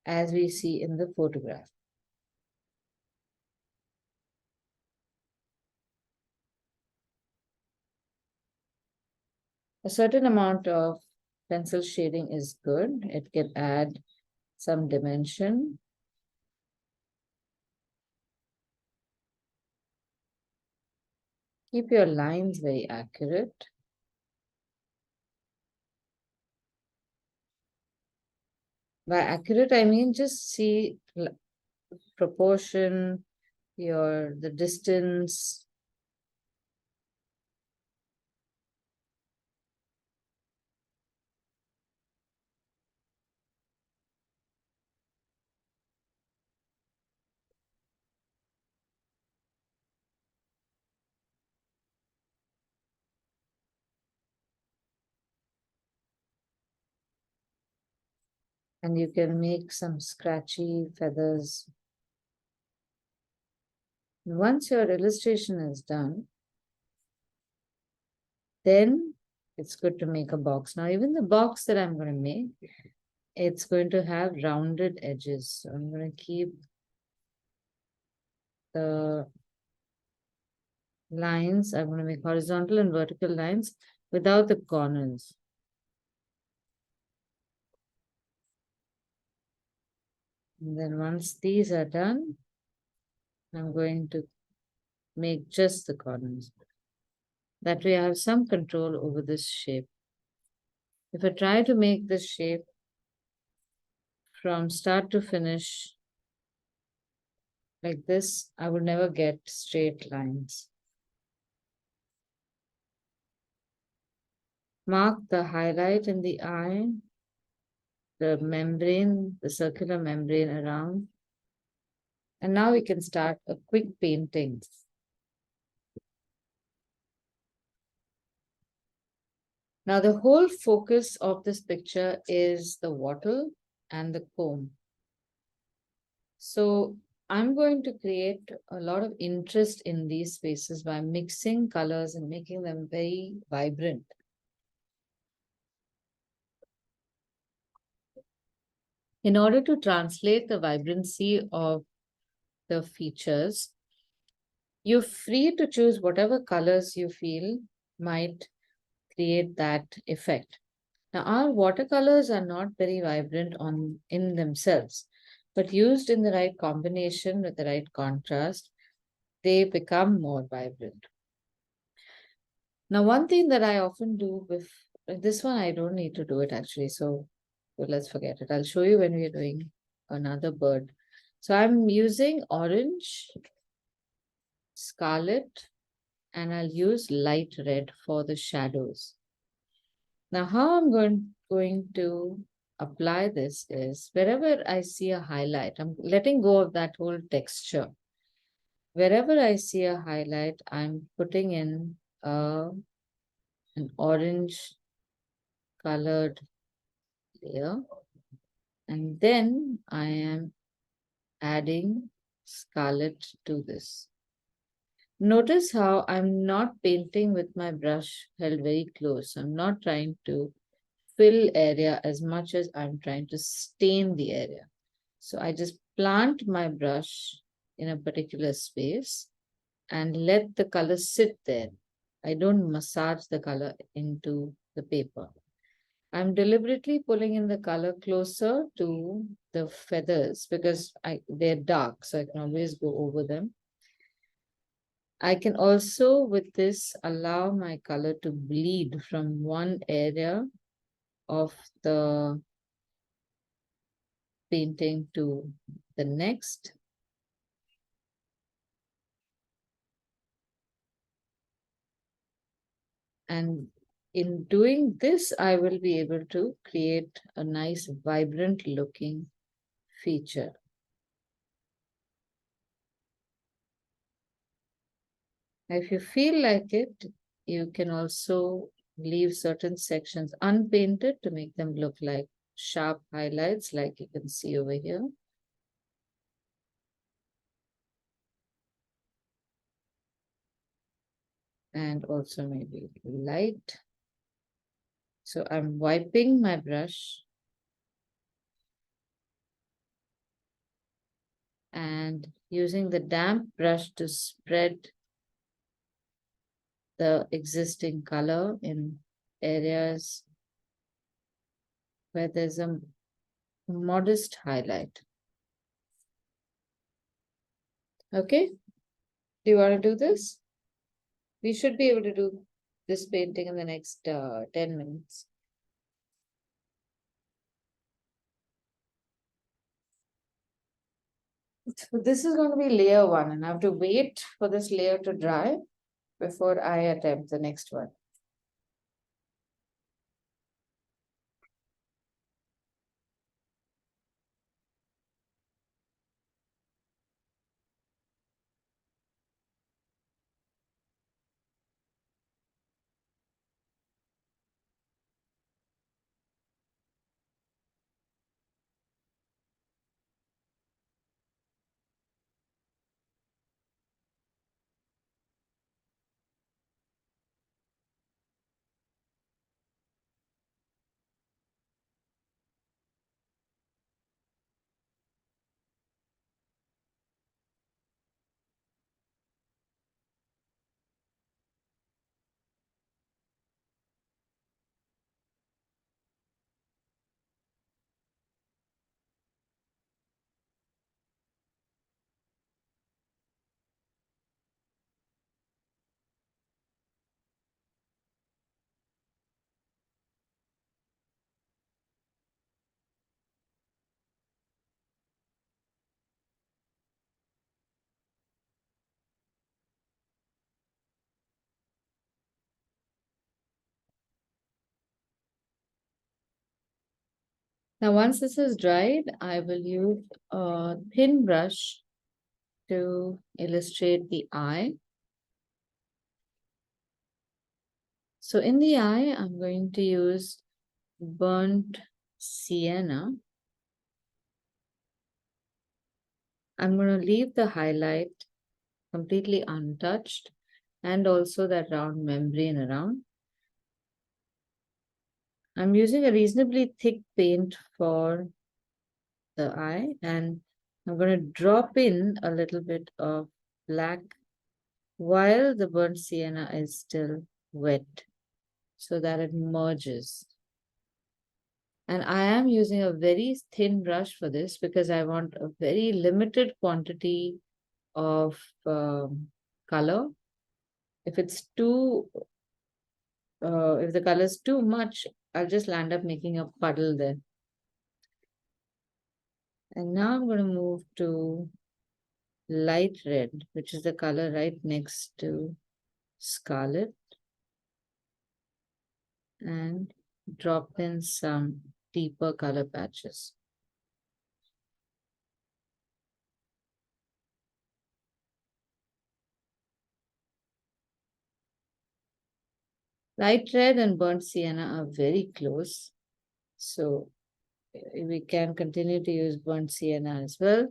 as we see in the photograph. A certain amount of pencil shading is good. It can add some dimension. Keep your lines very accurate. By accurate, I mean just see proportion, the distance. And you can make some scratchy feathers. Once your illustration is done, then it's good to make a box. Now, even the box that I'm going to make, it's going to have rounded edges. So I'm going to keep the lines. I'm going to make horizontal and vertical lines without the corners. And then once these are done, I'm going to make just the corners. That way I have some control over this shape. If I try to make this shape from start to finish like this, I will never get straight lines. Mark the highlight in the eye, the membrane, the circular membrane around. And now we can start a quick painting. Now the whole focus of this picture is the wattle and the comb. So I'm going to create a lot of interest in these spaces by mixing colors and making them very vibrant. In order to translate the vibrancy of the features, you're free to choose whatever colors you feel might create that effect. Now, our watercolors are not very vibrant in themselves, but used in the right combination with the right contrast, they become more vibrant. Now, one thing that I often do with this one, I don't need to do it actually, so let's forget it. I'll show you when we are doing another bird. So I'm using orange, scarlet, and I'll use light red for the shadows. Now, how I'm going to apply this is wherever I see a highlight, I'm letting go of that whole texture. Wherever I see a highlight, I'm putting in an orange colored layer, and then I am adding scarlet to this. Notice how I'm not painting with my brush held very close. I'm not trying to fill area as much as I'm trying to stain the area. So I just plant my brush in a particular space and let the color sit there. I don't massage the color into the paper. I'm deliberately pulling in the color closer to the feathers because they're dark, so I can always go over them. I can also, with this, allow my color to bleed from one area of the painting to the next. And in doing this, I will be able to create a nice, vibrant looking feature. If you feel like it, you can also leave certain sections unpainted to make them look like sharp highlights, like you can see over here. And also maybe light. So I'm wiping my brush and using the damp brush to spread the existing color in areas where there's a modest highlight. Okay, do you want to do this? We should be able to do this painting in the next 10 minutes. So this is going to be layer 1, and I have to wait for this layer to dry before I attempt the next one. Now, once this is dried, I will use a thin brush to illustrate the eye. So in the eye, I'm going to use burnt sienna. I'm going to leave the highlight completely untouched and also that round membrane around. I'm using a reasonably thick paint for the eye, and I'm going to drop in a little bit of black while the burnt sienna is still wet so that it merges. And I am using a very thin brush for this because I want a very limited quantity of color. If it's if the color is too much, I'll just land up making a puddle there. And now I'm going to move to light red, which is the color right next to scarlet, and drop in some deeper color patches. Light red and burnt sienna are very close, so we can continue to use burnt sienna as well.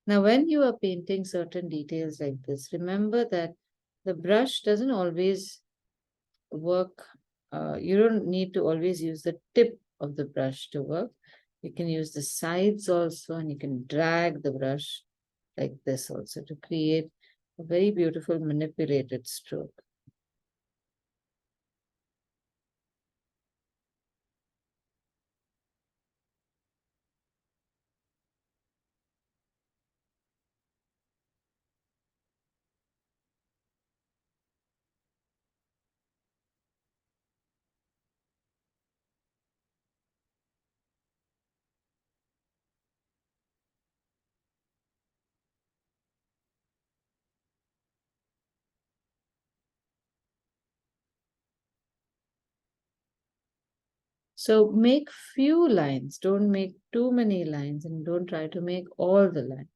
Now, when you are painting certain details like this, remember that the brush doesn't always work. You don't need to always use the tip of the brush to work. You can use the sides also, and you can drag the brush like this also to create a very beautiful manipulated stroke. So make few lines, don't make too many lines, and don't try to make all the lines.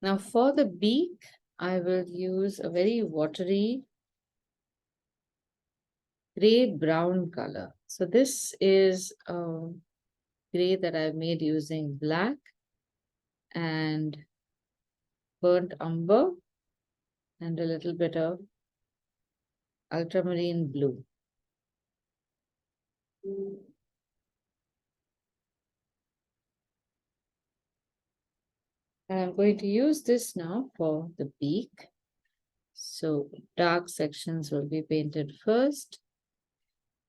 Now for the beak, I will use a very watery gray-brown color. So this is a gray that I've made using black and burnt umber and a little bit of ultramarine blue. And I'm going to use this now for the beak. So dark sections will be painted first.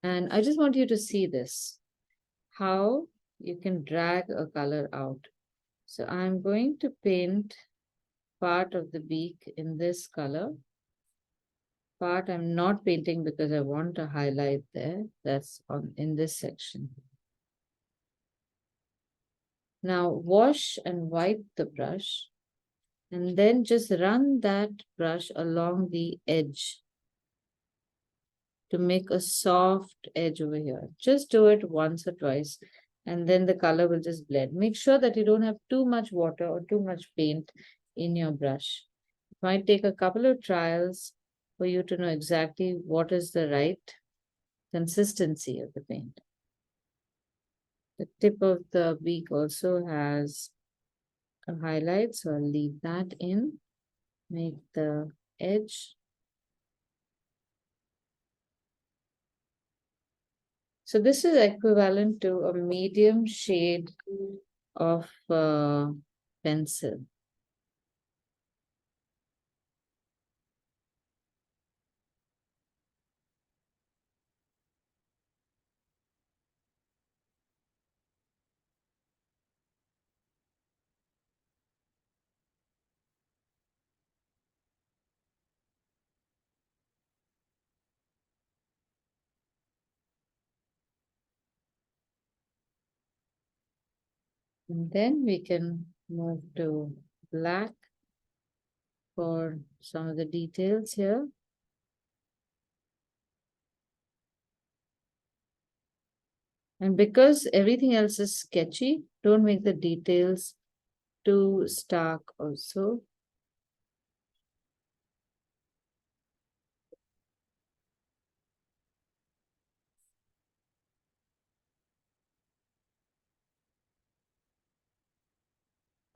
And I just want you to see this, how you can drag a color out. So I'm going to paint part of the beak in this color. Part I'm not painting because I want a highlight there. That's in this section. Now wash and wipe the brush, and then just run that brush along the edge to make a soft edge over here. Just do it once or twice, and then the color will just blend. Make sure that you don't have too much water or too much paint in your brush. It might take a couple of trials for you to know exactly what is the right consistency of the paint. The tip of the beak also has a highlight, so I'll leave that in. Make the edge. So this is equivalent to a medium shade of pencil. And then we can move to black for some of the details here. And because everything else is sketchy, don't make the details too stark also.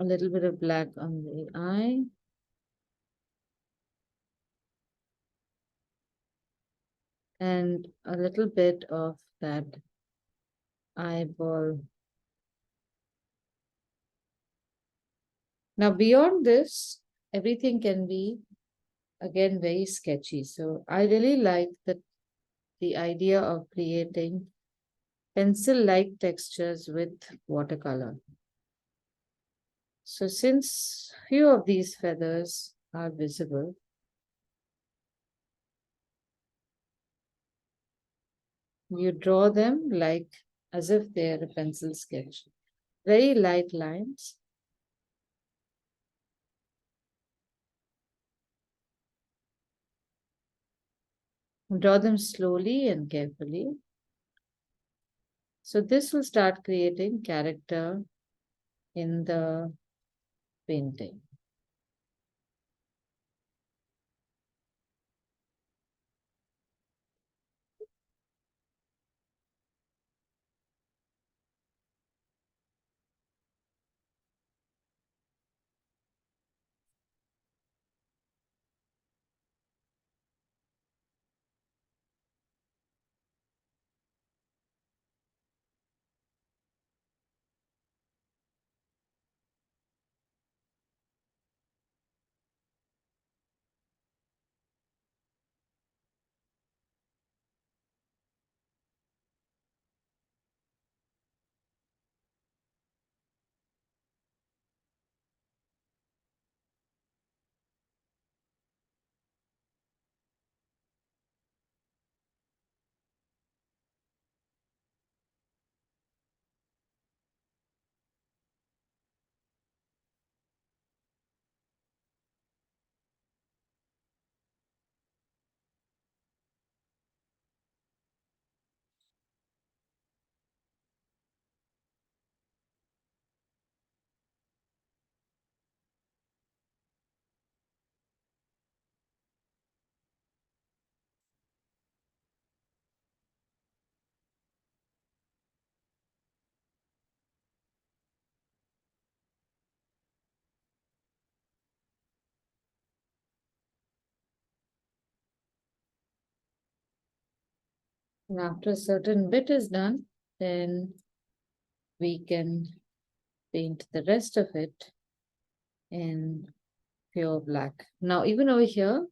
A little bit of black on the eye. And a little bit of that eyeball. Now, beyond this, everything can be again very sketchy. So I really like the idea of creating pencil-like textures with watercolor. So since few of these feathers are visible, you draw them like as if they're a pencil sketch. Very light lines. Draw them slowly and carefully. So this will start creating character in the painting. And after a certain bit is done, then we can paint the rest of it in pure black. Now, even over here,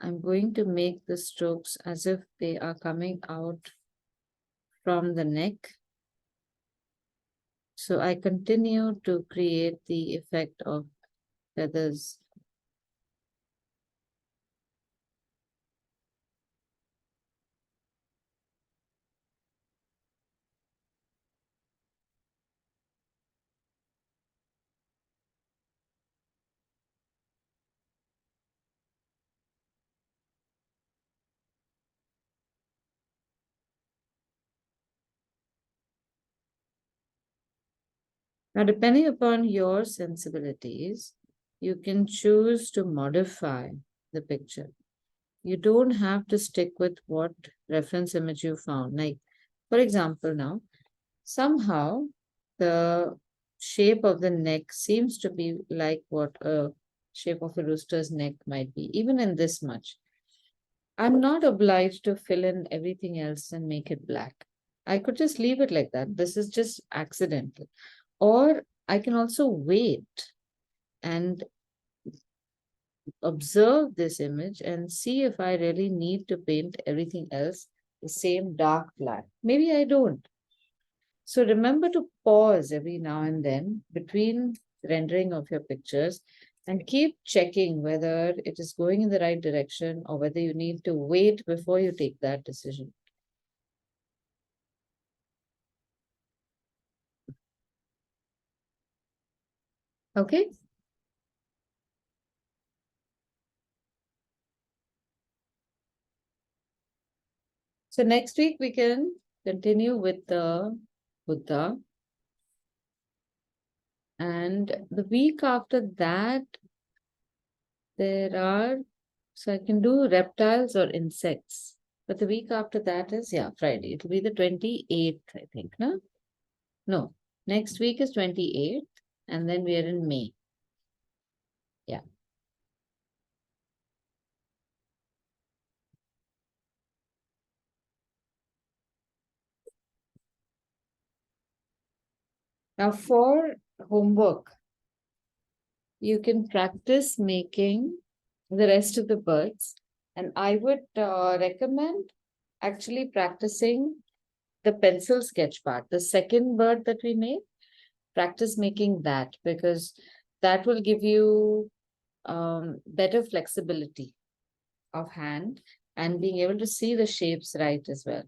I'm going to make the strokes as if they are coming out from the neck. So I continue to create the effect of feathers. Now, depending upon your sensibilities, you can choose to modify the picture. You don't have to stick with what reference image you found. Like, for example, now, somehow the shape of the neck seems to be like what a shape of a rooster's neck might be, even in this much. I'm not obliged to fill in everything else and make it black. I could just leave it like that. This is just accidental. Or I can also wait and observe this image and see if I really need to paint everything else the same dark black. Maybe I don't. So remember to pause every now and then between rendering of your pictures and keep checking whether it is going in the right direction or whether you need to wait before you take that decision. Okay. So next week we can continue with the Buddha. And the week after that, there are, so I can do reptiles or insects. But the week after that is, yeah, Friday. It'll be the 28th, I think, no? No, next week is 28th, and then we are in May. Yeah. Now for homework, you can practice making the rest of the birds. And I would recommend actually practicing the pencil sketch part. The second bird that we made, practice making that, because that will give you better flexibility of hand and being able to see the shapes right as well.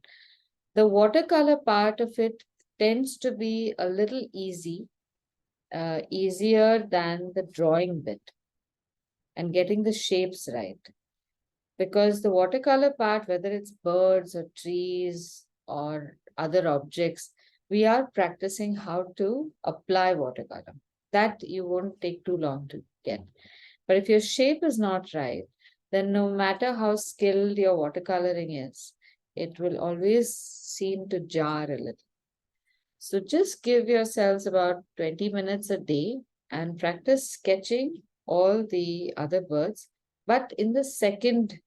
The watercolor part of it tends to be a little easier than the drawing bit and getting the shapes right. Because the watercolor part, whether it's birds or trees or other objects, we are practicing how to apply watercolor. That you won't take too long to get. But if your shape is not right, then no matter how skilled your watercoloring is, it will always seem to jar a little. So just give yourselves about 20 minutes a day and practice sketching all the other birds, but in the second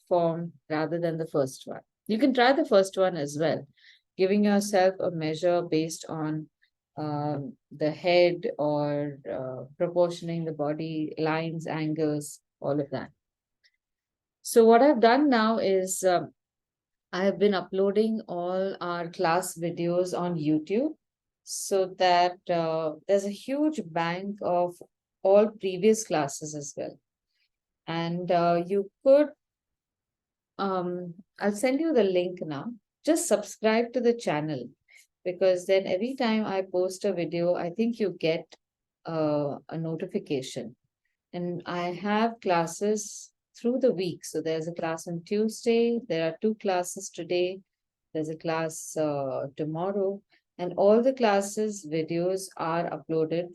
form rather than the first one. You can try the first one as well, giving yourself a measure based on the head or proportioning the body, lines, angles, all of that. So what I've done now is I have been uploading all our class videos on YouTube so that there's a huge bank of all previous classes as well. And you could, I'll send you the link now. Just subscribe to the channel, because then every time I post a video, I think you get a notification. And I have classes through the week. So there's a class on Tuesday, there are 2 classes today, there's a class tomorrow, and all the classes videos are uploaded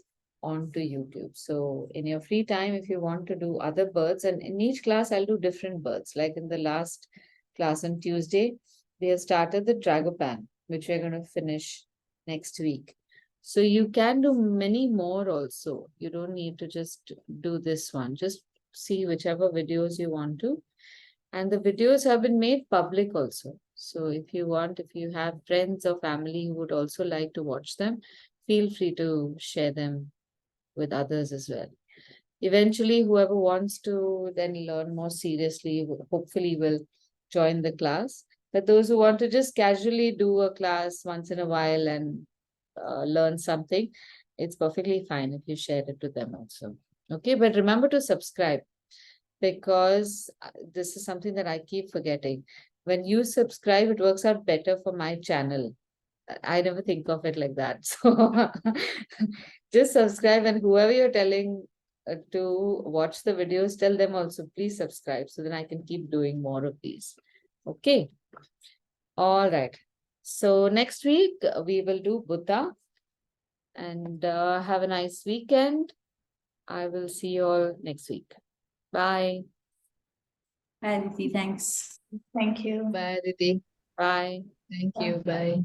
onto YouTube. So in your free time, if you want to do other birds, and in each class I'll do different birds. Like in the last class on Tuesday, we have started the Tragopan, which we're going to finish next week. So you can do many more also. You don't need to just do this one. Just see whichever videos you want to. And the videos have been made public also. So if you want, if you have friends or family who would also like to watch them, feel free to share them with others as well. Eventually, whoever wants to then learn more seriously, hopefully will join the class. But those who want to just casually do a class once in a while and learn something, it's perfectly fine if you share it to them also. Okay, but remember to subscribe, because this is something that I keep forgetting. When you subscribe, it works out better for my channel. I never think of it like that. So just subscribe, and whoever you're telling to watch the videos, tell them also, please subscribe, so then I can keep doing more of these. Okay. All right. So next week we will do Buddha, and have a nice weekend. I will see you all next week. Bye. Aditi, thanks. Thank you. Bye, Didi. Bye. Thank you. Bye.